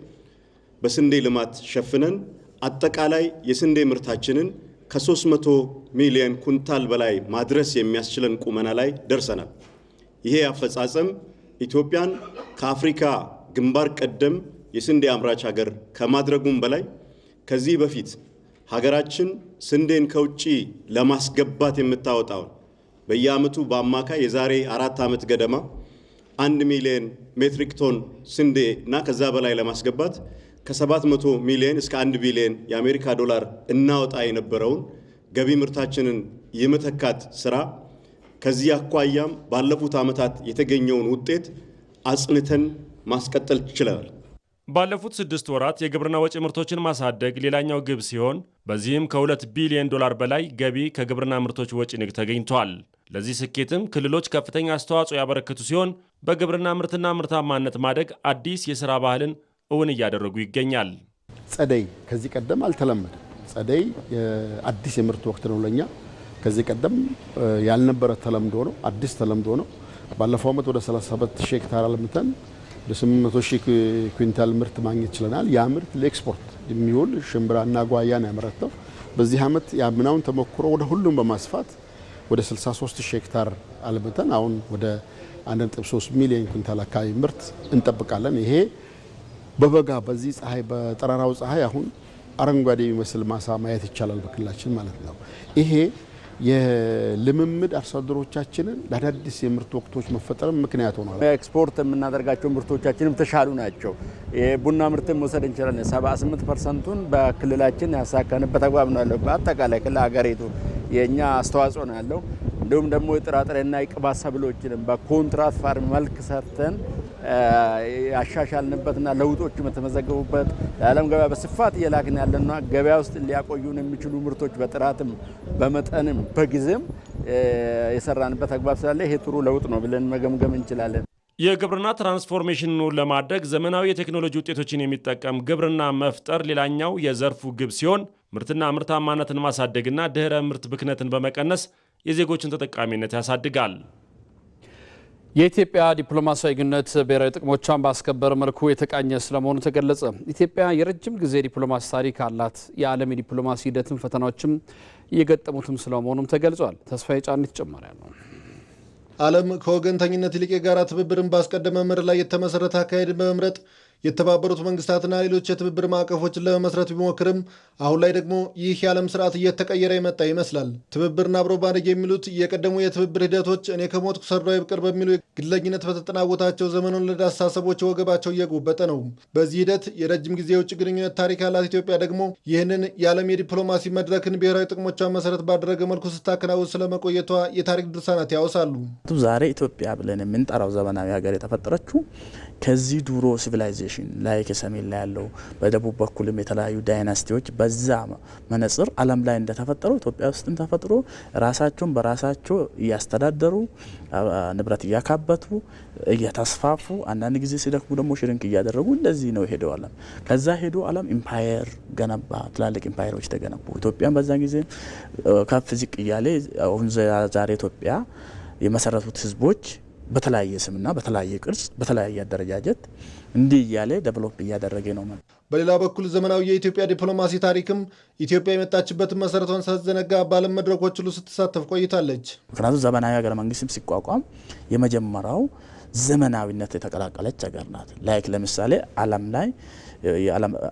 በስንዴ ልማት ሸፍነን አጠቃላይ የስንዴ ምርታችንን ከ300 ሚሊዮን ኩንታል በላይ ማድረስ የሚያስችለን ቁመና ላይ ደርሰናል። ይሄ አፈጻጸም ኢትዮጵያን ከአፍሪካ ግንባር ቀደም የስንዴ አምራች ሀገር ከማድረጉም በላይ ከዚህ በፊት ሀገራችን ስንዴን ከውጪ ለማስገባት የምታወጣውን በየአመቱ በአማካይ የዛሬ 4 ዓመት ገደማ 1 ሚሊዮን ሜትሪክ ቶን ስንዴ እና ከዛ በላይ ለማስገባት ከ700 ሚሊዮን እስከ 1 ቢሊዮን የአሜሪካ ዶላር እናወጣ የነበረውን ገቢ ምርታችንን የመተካት ስራ ከዚህ አኳያም ባለፉት ዓመታት የተገኘውን ውጤት አጽንተን ማስቀጠል ይችላል። ባለፉት 6 ወራት የግብርና ወጪ ምርቶችን ማሳደግ ሌላኛው ግብ ሲሆን በዚህም ከ2 ቢሊዮን ዶላር በላይ ገቢ ከግብርና ምርቶች ወጪ ንግድ ተገኝቷል። ለዚህ ስኬትም ክልሎች ከፍተኛ አስተዋጽኦ ያበረከቱ ሲሆን በግብርና ምርትና ምርታማነት ማደግ አዲስ የሥራ ባህልን እውን እያደረጉ ይገኛል። ጸደይ ከዚህ ቀደም አልተለመደም። ጸደይ አዲስ የምርት ወቅት ነው ለኛ። ከዚህ ቀደም ያልነበረ ተለምዶ ነው፣ አዲስ ተለምዶ ነው። ባለፈው ዓመት ወደ 37 ሺህ ሄክታር አልምተን ለ800 ሺህ ኩንታል ምርት ማግኘት ችለናል። ያ ምርት ለኤክስፖርት የሚውል ሽምብራና ጓያን ያመረተው በዚህ ዓመት ያምናውን ተሞክሮ ወደ ሁሉም በማስፋት ወደ 63 ሺህ ሄክታር አልምተን አሁን ወደ 1.3 ሚሊዮን ኩንታል አካባቢ ምርት እንጠብቃለን። ይሄ በበጋ በዚህ ፀሐይ በጠራራው ፀሐይ አሁን አረንጓዴ የሚመስል ማሳ ማየት ይቻላል በክልላችን ማለት ነው። ይሄ የልምምድ አርሶ አደሮቻችንን ለአዳዲስ የምርት ወቅቶች መፈጠር ምክንያት ሆኗል። ኤክስፖርት የምናደርጋቸው ምርቶቻችንም ተሻሉ ናቸው። የቡና ምርትን መውሰድ እንችላለን። 78%ን በክልላችን ያሳካንበት አግባብ ነው ያለው። በአጠቃላይ ክልል ሀገሪቱ የኛ አስተዋጽኦ ነው ያለው። እንዲሁም ደግሞ የጥራጥሬና የቅባት ሰብሎችንም በኮንትራት ፋርም መልክ ሰርተን ያሻሻልንበትና ለውጦችም የተመዘገቡበት ለዓለም ገበያ በስፋት እየላክን ያለና ገበያ ውስጥ ሊያቆዩን የሚችሉ ምርቶች በጥራትም በመጠንም በጊዜም የሰራንበት አግባብ ስላለ ይሄ ጥሩ ለውጥ ነው ብለን መገምገም እንችላለን። የግብርና ትራንስፎርሜሽኑን ለማድረግ ዘመናዊ የቴክኖሎጂ ውጤቶችን የሚጠቀም ግብርና መፍጠር ሌላኛው የዘርፉ ግብ ሲሆን ምርትና ምርታማነትን ማሳደግና ድህረ ምርት ብክነትን በመቀነስ የዜጎችን ተጠቃሚነት ያሳድጋል። የኢትዮጵያ ዲፕሎማሲያዊ ግንኙነት ብሔራዊ ጥቅሞቿን ባስከበረ መልኩ የተቃኘ ስለመሆኑ ተገለጸ። ኢትዮጵያ የረጅም ጊዜ ዲፕሎማሲ ታሪክ አላት። የዓለም የዲፕሎማሲ ሂደትን ፈተናዎችም እየገጠሙትም ስለመሆኑም ተገልጿል። ተስፋዬ ጫኔ ተጨማሪ ነው። ዓለም ከወገንተኝነት ይልቅ የጋራ ትብብርን ባስቀደመ መርህ ላይ የተመሰረተ አካሄድን በመምረጥ የተባበሩት መንግስታትና ሌሎች የትብብር ማዕቀፎችን ለመመስረት ቢሞክርም አሁን ላይ ደግሞ ይህ የዓለም ስርዓት እየተቀየረ የመጣ ይመስላል። ትብብርና አብሮ ማደግ የሚሉት የቀደሙ የትብብር ሂደቶች እኔ ከሞትኩ ሰርዶ ይብቀል በሚሉ ግለኝነት በተጠናወታቸው ዘመኑን ለዳሰሱ አስተሳሰቦች ወገባቸው እየጎበጠ ነው። በዚህ ሂደት የረጅም ጊዜ የውጭ ግንኙነት ታሪክ ያላት ኢትዮጵያ ደግሞ ይህንን የዓለም የዲፕሎማሲ መድረክን ብሔራዊ ጥቅሞቿን መሰረት ባደረገ መልኩ ስታከናውን ስለመቆየቷ የታሪክ ድርሳናት ያወሳሉ። ዛሬ ኢትዮጵያ ብለን የምንጠራው ዘመናዊ ሀገር የተፈጠረችው ከዚህ ድሮ ሲቪላይዜሽን ላይ ከሰሜን ላይ ያለው በደቡብ በኩልም የተለያዩ ዳይናስቲዎች በዛ መነጽር ዓለም ላይ እንደተፈጠሩ ኢትዮጵያ ውስጥም ተፈጥሮ ራሳቸውን በራሳቸው እያስተዳደሩ ንብረት እያካበቱ እየተስፋፉ አንዳንድ ጊዜ ሲደክሙ ደግሞ ሽርንክ እያደረጉ እንደዚህ ነው ሄደው ዓለም ከዛ ሄዶ ዓለም ኢምፓየር ገነባ። ትላልቅ ኢምፓየሮች ተገነቡ። ኢትዮጵያም በዛ ጊዜ ከፍ ዝቅ እያለ አሁን ዛሬ ኢትዮጵያ የመሰረቱት ህዝቦች በተለያየ ስምና በተለያየ ቅርጽ በተለያየ አደረጃጀት እንዲህ እያለ ዴቨሎፕ እያደረገ ነው ማለት። በሌላ በኩል ዘመናዊ የኢትዮጵያ ዲፕሎማሲ ታሪክም ኢትዮጵያ የመጣችበትን መሰረቷን ሳትዘነጋ በዓለም መድረኮች ሁሉ ስትሳተፍ ቆይታለች። ምክንያቱም ዘመናዊ ሀገረ መንግስትም ሲቋቋም የመጀመሪያው ዘመናዊነት የተቀላቀለች ሀገር ናት። ላይክ ለምሳሌ ዓለም ላይ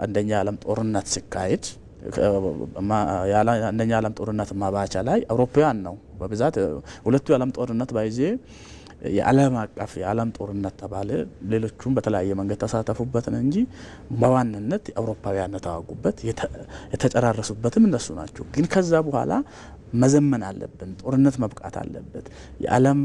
አንደኛ ዓለም ጦርነት ሲካሄድ አንደኛ ዓለም ጦርነት ማባቻ ላይ አውሮፓውያን ነው በብዛት ሁለቱ የዓለም ጦርነት ባይዜ የዓለም አቀፍ የዓለም ጦርነት ተባለ። ሌሎቹም በተለያየ መንገድ ተሳተፉበት ነው እንጂ በዋናነት አውሮፓውያን ተዋጉበት የተጨራረሱበትም እነሱ ናቸው። ግን ከዛ በኋላ መዘመን አለብን። ጦርነት መብቃት አለበት። የዓለም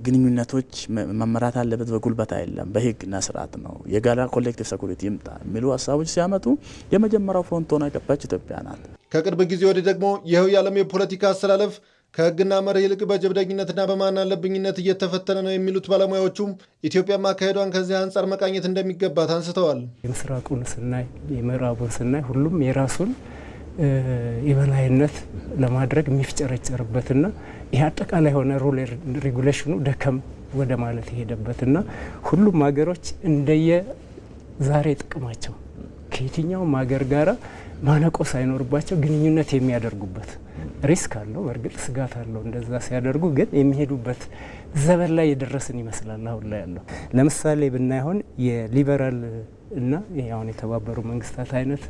ግንኙነቶች መመራት አለበት። በጉልበት አይደለም፣ በህግና ስርዓት ነው። የጋራ ኮሌክቲቭ ሴኩሪቲ ይምጣ የሚሉ ሀሳቦች ሲያመጡ የመጀመሪያው ፍሮንት ሆና የገባች ኢትዮጵያ ናት። ከቅርብ ጊዜ ወዲህ ደግሞ ይኸው የዓለም የፖለቲካ አስተላለፍ ከህግና መርህ ይልቅ በጀብደኝነትና በማን አለብኝነት እየተፈተነ ነው የሚሉት ባለሙያዎቹም ኢትዮጵያ ማካሄዷን ከዚህ አንጻር መቃኘት እንደሚገባት አንስተዋል። የምስራቁን ስናይ የምዕራቡን ስናይ ሁሉም የራሱን የበላይነት ለማድረግ የሚፍጨረጨርበትና ይህ አጠቃላይ የሆነ ሩል ሬጉሌሽኑ ደከም ወደ ማለት የሄደበትና ሁሉም ሀገሮች እንደየ ዛሬ ጥቅማቸው ከየትኛውም ሀገር ጋራ ማነቆ ሳይኖርባቸው ግንኙነት የሚያደርጉበት ሪስክ አለው። በእርግጥ ስጋት አለው። እንደዛ ሲያደርጉ ግን የሚሄዱበት ዘመን ላይ የደረስን ይመስላል። አሁን ላይ ያለው ለምሳሌ ብናይሆን የሊበራል እና አሁን የተባበሩ መንግስታት አይነት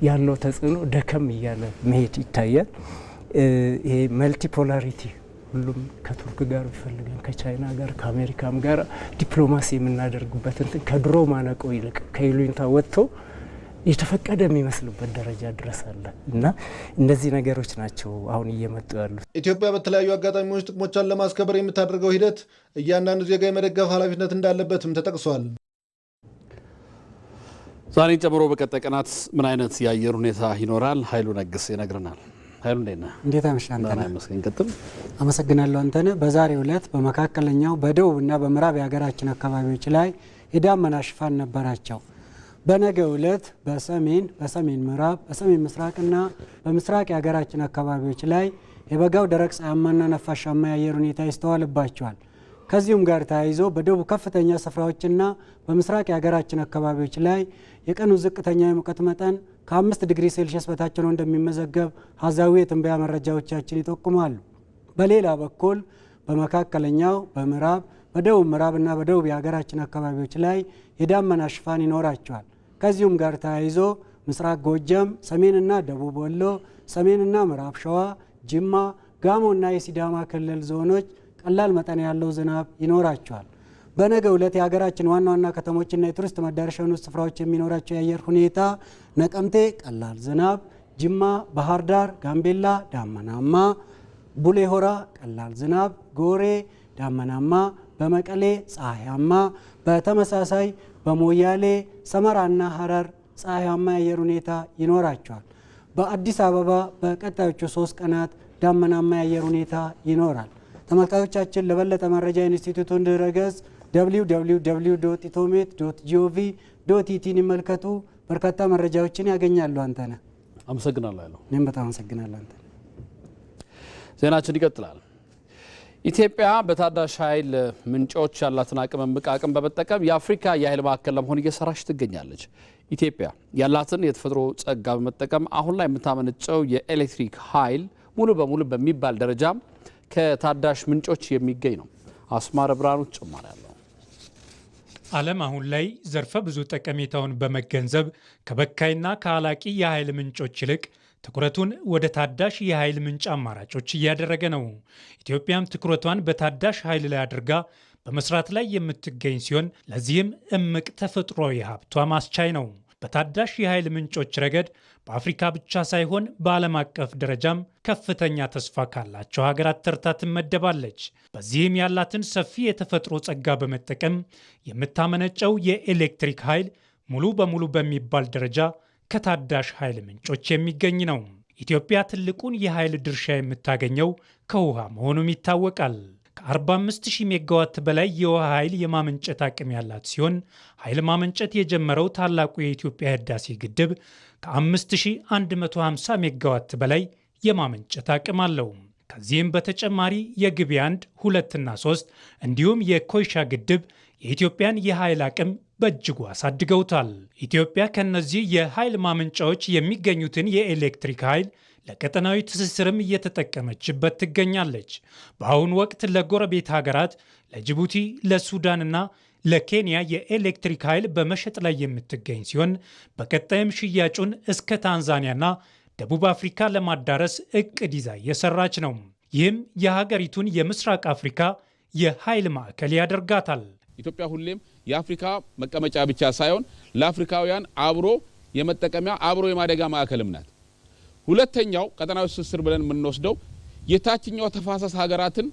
ያለው ተጽዕኖ ደከም እያለ መሄድ ይታያል። ይሄ መልቲፖላሪቲ ሁሉም ከቱርክ ጋር ይፈልጋል፣ ከቻይና ጋር፣ ከአሜሪካም ጋር ዲፕሎማሲ የምናደርጉበት እንትን ከድሮ ማነቆ ይልቅ ከይሉኝታ ወጥቶ የተፈቀደ የሚመስልበት ደረጃ ድረስ አለ እና እነዚህ ነገሮች ናቸው አሁን እየመጡ ያሉት። ኢትዮጵያ በተለያዩ አጋጣሚዎች ጥቅሞቿን ለማስከበር የምታደርገው ሂደት እያንዳንዱ ዜጋ የመደገፍ ኃላፊነት እንዳለበትም ተጠቅሷል። ዛሬን ጨምሮ በቀጣይ ቀናት ምን አይነት የአየር ሁኔታ ይኖራል? ኃይሉ ነግስ ይነግረናል። ኃይሉ እንዴት ነህ? እንዴት አመሻህ አንተነህ? ይመስገን። ቀጥል። አመሰግናለሁ አንተነህ። በዛሬው ዕለት በመካከለኛው በደቡብና በምዕራብ የሀገራችን አካባቢዎች ላይ የዳመና ሽፋን ነበራቸው። በነገው ዕለት በሰሜን ምዕራብ፣ በሰሜን ምስራቅና በምስራቅ የሀገራችን አካባቢዎች ላይ የበጋው ደረቅ ፀሐያማና ነፋሻማ የአየር ሁኔታ ይስተዋልባቸዋል። ከዚሁም ጋር ተያይዞ በደቡብ ከፍተኛ ስፍራዎችና በምስራቅ የሀገራችን አካባቢዎች ላይ የቀኑ ዝቅተኛ የሙቀት መጠን ከ5 ዲግሪ ሴልሺየስ በታች ነው እንደሚመዘገብ ሀዛዊ የትንበያ መረጃዎቻችን ይጠቁማሉ። በሌላ በኩል በመካከለኛው በምዕራብ በደቡብ ምዕራብና በደቡብ የሀገራችን አካባቢዎች ላይ የዳመና ሽፋን ይኖራቸዋል። ከዚሁም ጋር ተያይዞ ምስራቅ ጎጃም፣ ሰሜንና ደቡብ ወሎ፣ ሰሜንና ምዕራብ ሸዋ፣ ጅማ፣ ጋሞና የሲዳማ ክልል ዞኖች ቀላል መጠን ያለው ዝናብ ይኖራቸዋል። በነገው ዕለት የሀገራችን ዋና ዋና ከተሞችና የቱሪስት መዳረሻ የሆኑ ስፍራዎች የሚኖራቸው የአየር ሁኔታ ነቀምቴ ቀላል ዝናብ፣ ጅማ፣ ባህር ዳር፣ ጋምቤላ ዳመናማ፣ ቡሌ ሆራ ቀላል ዝናብ፣ ጎሬ ዳመናማ፣ በመቀሌ ፀሐያማ፣ በተመሳሳይ በሞያሌ ሰመራና ሀረር ፀሐያማ የአየር ሁኔታ ይኖራቸዋል። በአዲስ አበባ በቀጣዮቹ 3 ቀናት ዳመናማ የአየር ሁኔታ ይኖራል። ተመልካቾቻችን ለበለጠ መረጃ ኢንስቲትዩቱን ድረገጽ www.itomet.gov.ኢቲን ይመልከቱ። በርካታ መረጃዎችን ያገኛሉ። አንተነህ አመሰግናለሁ። እኔም በጣም አመሰግናለሁ። አንተ ዜናችን ይቀጥላል። ኢትዮጵያ በታዳሽ ኃይል ምንጮች ያላትን እምቅ አቅም በመጠቀም የአፍሪካ የኃይል ማዕከል ለመሆን እየሰራች ትገኛለች። ኢትዮጵያ ያላትን የተፈጥሮ ጸጋ በመጠቀም አሁን ላይ የምታመነጨው የኤሌክትሪክ ኃይል ሙሉ በሙሉ በሚባል ደረጃ ከታዳሽ ምንጮች የሚገኝ ነው። አስማረ ብርሃኑ ተጨማሪ አለው። ዓለም አሁን ላይ ዘርፈ ብዙ ጠቀሜታውን በመገንዘብ ከበካይና ከአላቂ የኃይል ምንጮች ይልቅ ትኩረቱን ወደ ታዳሽ የኃይል ምንጭ አማራጮች እያደረገ ነው። ኢትዮጵያም ትኩረቷን በታዳሽ ኃይል ላይ አድርጋ በመስራት ላይ የምትገኝ ሲሆን ለዚህም እምቅ ተፈጥሯዊ ሀብቷ ማስቻይ ነው። በታዳሽ የኃይል ምንጮች ረገድ በአፍሪካ ብቻ ሳይሆን በዓለም አቀፍ ደረጃም ከፍተኛ ተስፋ ካላቸው ሀገራት ተርታ ትመደባለች። በዚህም ያላትን ሰፊ የተፈጥሮ ጸጋ በመጠቀም የምታመነጨው የኤሌክትሪክ ኃይል ሙሉ በሙሉ በሚባል ደረጃ ከታዳሽ ኃይል ምንጮች የሚገኝ ነው። ኢትዮጵያ ትልቁን የኃይል ድርሻ የምታገኘው ከውሃ መሆኑም ይታወቃል። ከ45000 ሜጋዋት በላይ የውሃ ኃይል የማመንጨት አቅም ያላት ሲሆን ኃይል ማመንጨት የጀመረው ታላቁ የኢትዮጵያ ህዳሴ ግድብ ከ5150 ሜጋዋት በላይ የማመንጨት አቅም አለው። ከዚህም በተጨማሪ የግቤ 1፣ 2 እና 3 እንዲሁም የኮይሻ ግድብ የኢትዮጵያን የኃይል አቅም በእጅጉ አሳድገውታል። ኢትዮጵያ ከነዚህ የኃይል ማመንጫዎች የሚገኙትን የኤሌክትሪክ ኃይል ለቀጠናዊ ትስስርም እየተጠቀመችበት ትገኛለች። በአሁኑ ወቅት ለጎረቤት ሀገራት ለጅቡቲ፣ ለሱዳንና ለኬንያ የኤሌክትሪክ ኃይል በመሸጥ ላይ የምትገኝ ሲሆን በቀጣይም ሽያጩን እስከ ታንዛኒያና ደቡብ አፍሪካ ለማዳረስ እቅድ ይዛ እየሰራች ነው። ይህም የሀገሪቱን የምስራቅ አፍሪካ የኃይል ማዕከል ያደርጋታል። ኢትዮጵያ ሁሌም የአፍሪካ መቀመጫ ብቻ ሳይሆን ለአፍሪካውያን አብሮ የመጠቀሚያ አብሮ የማደጋ ማዕከልም ናት። ሁለተኛው ቀጠናዊ ትስስር ብለን የምንወስደው የታችኛው ተፋሰስ ሀገራትን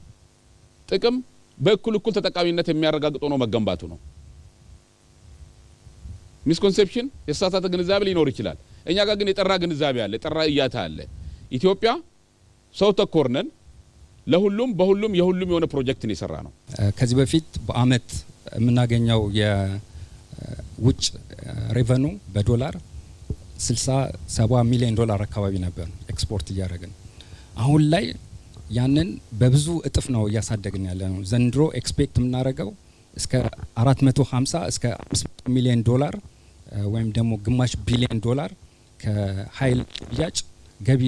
ጥቅም በእኩል ተጠቃሚነት የሚያረጋግጥ ነው መገንባቱ ነው። ሚስኮንሴፕሽን የሳሳተ ግንዛቤ ሊኖር ይችላል። እኛ ጋር ግን የጠራ ግንዛቤ አለ፣ የጠራ እያታ አለ። ኢትዮጵያ ሰው ተኮር ነን። ለሁሉም በሁሉም የሁሉም የሆነ ፕሮጀክትን የሰራ ነው። ከዚህ በፊት በአመት የምናገኘው የውጭ ሬቨኑ በዶላር 60-70 ሚሊዮን ዶላር አካባቢ ነበር ኤክስፖርት እያደረግን። አሁን ላይ ያንን በብዙ እጥፍ ነው እያሳደግን ያለ ነው። ዘንድሮ ኤክስፔክት የምናደርገው እስከ 450 እስከ 500 ሚሊዮን ዶላር ወይም ደግሞ ግማሽ ቢሊዮን ዶላር ከኃይል ሽያጭ ገቢ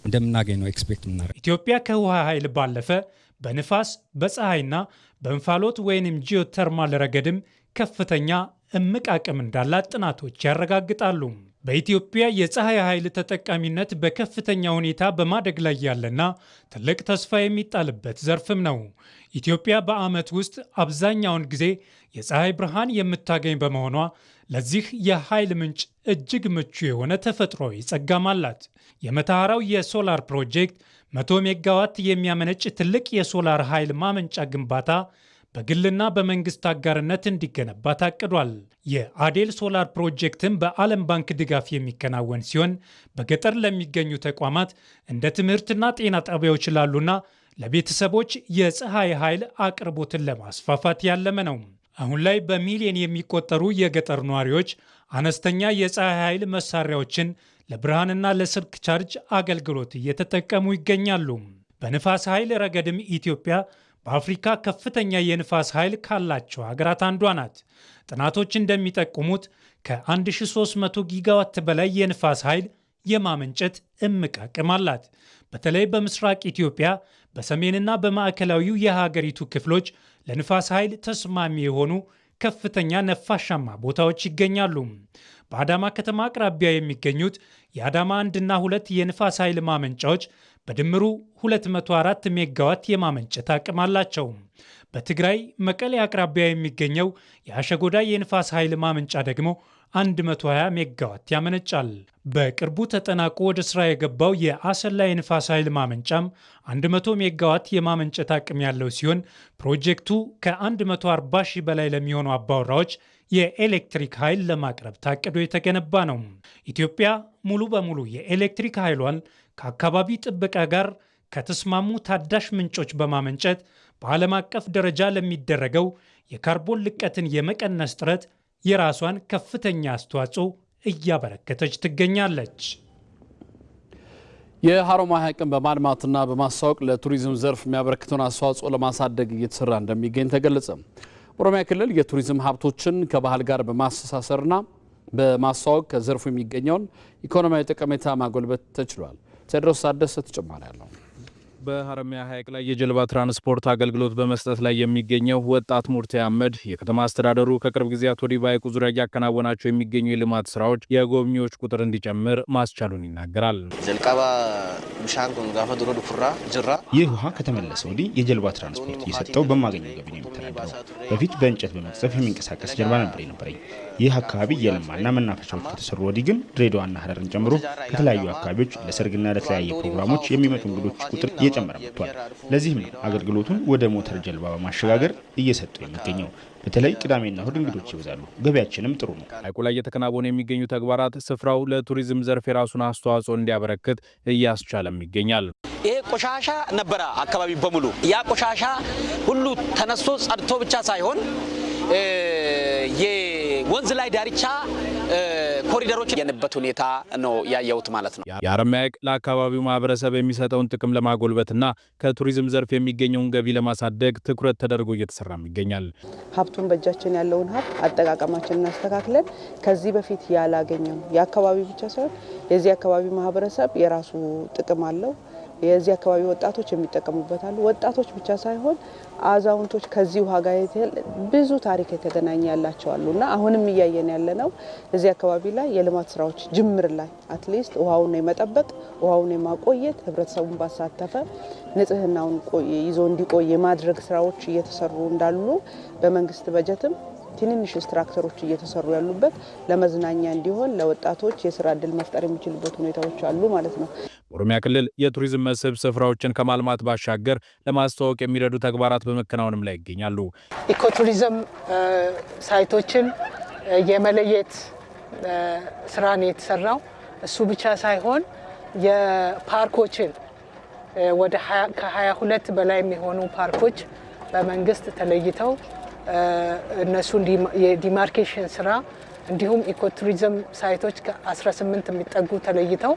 እንደምናገኝ ነው ኤክስፔክት የምናደርገው። ኢትዮጵያ ከውሃ ኃይል ባለፈ በንፋስ በፀሐይና በእንፋሎት ወይንም ጂኦተርማል ረገድም ከፍተኛ እምቅ አቅም እንዳላት ጥናቶች ያረጋግጣሉ። በኢትዮጵያ የፀሐይ ኃይል ተጠቃሚነት በከፍተኛ ሁኔታ በማደግ ላይ ያለና ትልቅ ተስፋ የሚጣልበት ዘርፍም ነው። ኢትዮጵያ በዓመት ውስጥ አብዛኛውን ጊዜ የፀሐይ ብርሃን የምታገኝ በመሆኗ ለዚህ የኃይል ምንጭ እጅግ ምቹ የሆነ ተፈጥሯዊ ጸጋም አላት። የመተሃራው የሶላር ፕሮጀክት 100 ሜጋዋት የሚያመነጭ ትልቅ የሶላር ኃይል ማመንጫ ግንባታ በግልና በመንግስት አጋርነት እንዲገነባ ታቅዷል። የአዴል ሶላር ፕሮጀክትም በዓለም ባንክ ድጋፍ የሚከናወን ሲሆን በገጠር ለሚገኙ ተቋማት እንደ ትምህርትና ጤና ጣቢያዎች ላሉና ለቤተሰቦች የፀሐይ ኃይል አቅርቦትን ለማስፋፋት ያለመ ነው። አሁን ላይ በሚሊዮን የሚቆጠሩ የገጠር ነዋሪዎች አነስተኛ የፀሐይ ኃይል መሳሪያዎችን ለብርሃንና ለስልክ ቻርጅ አገልግሎት እየተጠቀሙ ይገኛሉ። በንፋስ ኃይል ረገድም ኢትዮጵያ በአፍሪካ ከፍተኛ የንፋስ ኃይል ካላቸው ሀገራት አንዷ ናት። ጥናቶች እንደሚጠቁሙት ከ1300 ጊጋዋት በላይ የንፋስ ኃይል የማመንጨት እምቅ አቅም አላት። በተለይ በምስራቅ ኢትዮጵያ በሰሜንና በማዕከላዊው የሀገሪቱ ክፍሎች ለንፋስ ኃይል ተስማሚ የሆኑ ከፍተኛ ነፋሻማ ቦታዎች ይገኛሉ። በአዳማ ከተማ አቅራቢያ የሚገኙት የአዳማ 1ና 2 የንፋስ ኃይል ማመንጫዎች በድምሩ 204 ሜጋዋት የማመንጨት አቅም አላቸው። በትግራይ መቀሌ አቅራቢያ የሚገኘው የአሸጎዳ የንፋስ ኃይል ማመንጫ ደግሞ 120 ሜጋዋት ያመነጫል። በቅርቡ ተጠናቆ ወደ ስራ የገባው የአሰላ የንፋስ ኃይል ማመንጫም 100 ሜጋዋት የማመንጨት አቅም ያለው ሲሆን ፕሮጀክቱ ከ140 ሺህ በላይ ለሚሆኑ አባወራዎች የኤሌክትሪክ ኃይል ለማቅረብ ታቅዶ የተገነባ ነው። ኢትዮጵያ ሙሉ በሙሉ የኤሌክትሪክ ኃይሏን ከአካባቢ ጥበቃ ጋር ከተስማሙ ታዳሽ ምንጮች በማመንጨት በዓለም አቀፍ ደረጃ ለሚደረገው የካርቦን ልቀትን የመቀነስ ጥረት የራሷን ከፍተኛ አስተዋጽኦ እያበረከተች ትገኛለች። የሀሮማያ ሐይቅን በማልማትና በማስተዋወቅ ለቱሪዝም ዘርፍ የሚያበረክተውን አስተዋጽኦ ለማሳደግ እየተሰራ እንደሚገኝ ተገለጸ። ኦሮሚያ ክልል የቱሪዝም ሀብቶችን ከባህል ጋር በማስተሳሰርና በማስተዋወቅ ከዘርፉ የሚገኘውን ኢኮኖሚያዊ ጠቀሜታ ማጎልበት ተችሏል። ቴድሮስ ታደሰ ተጨማሪ ያለው። በሀረማያ ሐይቅ ላይ የጀልባ ትራንስፖርት አገልግሎት በመስጠት ላይ የሚገኘው ወጣት ሙርቴ አህመድ የከተማ አስተዳደሩ ከቅርብ ጊዜያት ወዲህ በሐይቁ ዙሪያ እያከናወናቸው የሚገኙ የልማት ስራዎች የጎብኚዎች ቁጥር እንዲጨምር ማስቻሉን ይናገራል። ይህ ውሃ ከተመለሰ ወዲህ የጀልባ ትራንስፖርት እየሰጠው በማገኘው ገቢ ነው የሚተዳደረው። በፊት በእንጨት በመቅዘፍ የሚንቀሳቀስ ጀልባ ነበር የነበረኝ። ይህ አካባቢ የለማና መናፈሻዎች ከተሰሩ ወዲህ ግን ድሬዳዋና ሀረርን ጨምሮ ከተለያዩ አካባቢዎች ለሰርግና ለተለያየ ፕሮግራሞች የሚመጡ እንግዶች ቁጥር እየጨመረ መጥቷል። ለዚህም ነው አገልግሎቱን ወደ ሞተር ጀልባ በማሸጋገር እየሰጡ የሚገኘው። በተለይ ቅዳሜና እሁድ እንግዶች ይበዛሉ፣ ገበያችንም ጥሩ ነው። ሐይቁ ላይ እየተከናወኑ የሚገኙ ተግባራት ስፍራው ለቱሪዝም ዘርፍ የራሱን አስተዋጽኦ እንዲያበረክት እያስቻለም ይገኛል። ይሄ ቆሻሻ ነበረ አካባቢ በሙሉ ያ ቆሻሻ ሁሉ ተነስቶ ጸድቶ ብቻ ሳይሆን የወንዝ ላይ ዳርቻ ኮሪደሮች የነበት ሁኔታ ነው ያየሁት ማለት ነው። የሀረማያ ሐይቅ ለአካባቢው ማህበረሰብ የሚሰጠውን ጥቅም ለማጎልበትና ከቱሪዝም ዘርፍ የሚገኘውን ገቢ ለማሳደግ ትኩረት ተደርጎ እየተሰራም ይገኛል። ሀብቱን በእጃችን ያለውን ሀብት አጠቃቀማችንን አስተካክለን ከዚህ በፊት ያላገኘው የአካባቢ ብቻ ሳይሆን የዚህ አካባቢ ማህበረሰብ የራሱ ጥቅም አለው። የዚህ አካባቢ ወጣቶች የሚጠቀሙበት አሉ። ወጣቶች ብቻ ሳይሆን አዛውንቶች ከዚህ ውሃ ጋር ብዙ ታሪክ የተገናኘ ያላቸው አሉና አሁንም እያየን ያለነው እዚህ አካባቢ ላይ የልማት ስራዎች ጅምር ላይ አትሊስት ውሃውን የመጠበቅ ውሃውን የማቆየት ህብረተሰቡን ባሳተፈ ንጽህናውን ይዞ እንዲቆይ የማድረግ ስራዎች እየተሰሩ እንዳሉ በመንግስት በጀትም ትንንሽ ስትራክቸሮች እየተሰሩ ያሉበት ለመዝናኛ እንዲሆን ለወጣቶች የስራ እድል መፍጠር የሚችሉበት ሁኔታዎች አሉ ማለት ነው። በኦሮሚያ ክልል የቱሪዝም መስህብ ስፍራዎችን ከማልማት ባሻገር ለማስተዋወቅ የሚረዱ ተግባራት በመከናወንም ላይ ይገኛሉ። ኢኮቱሪዝም ሳይቶችን የመለየት ስራ ነው የተሰራው። እሱ ብቻ ሳይሆን የፓርኮችን ወደ ከ22 በላይ የሚሆኑ ፓርኮች በመንግስት ተለይተው እነሱ የዲማርኬሽን ስራ እንዲሁም ኢኮቱሪዝም ሳይቶች ከ18 የሚጠጉ ተለይተው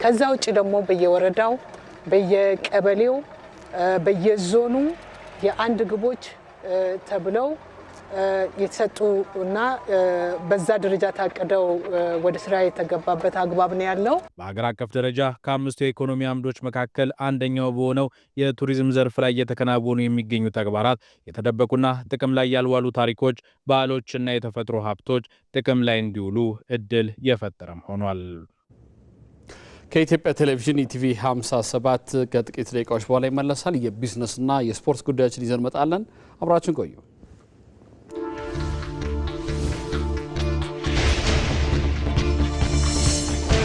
ከዛ ውጭ ደግሞ በየወረዳው በየቀበሌው በየዞኑ የአንድ ግቦች ተብለው የተሰጡ እና በዛ ደረጃ ታቀደው ወደ ስራ የተገባበት አግባብ ነው ያለው። በሀገር አቀፍ ደረጃ ከ5 የኢኮኖሚ አምዶች መካከል አንደኛው በሆነው የቱሪዝም ዘርፍ ላይ እየተከናወኑ የሚገኙ ተግባራት የተደበቁና ጥቅም ላይ ያልዋሉ ታሪኮች፣ ባህሎችና የተፈጥሮ ሀብቶች ጥቅም ላይ እንዲውሉ እድል የፈጠረም ሆኗል። ከኢትዮጵያ ቴሌቪዥን ኢቲቪ 57 ከጥቂት ደቂቃዎች በኋላ ይመለሳል። የቢዝነስና የስፖርት ጉዳዮችን ይዘን መጣለን። አብራችን ቆዩ።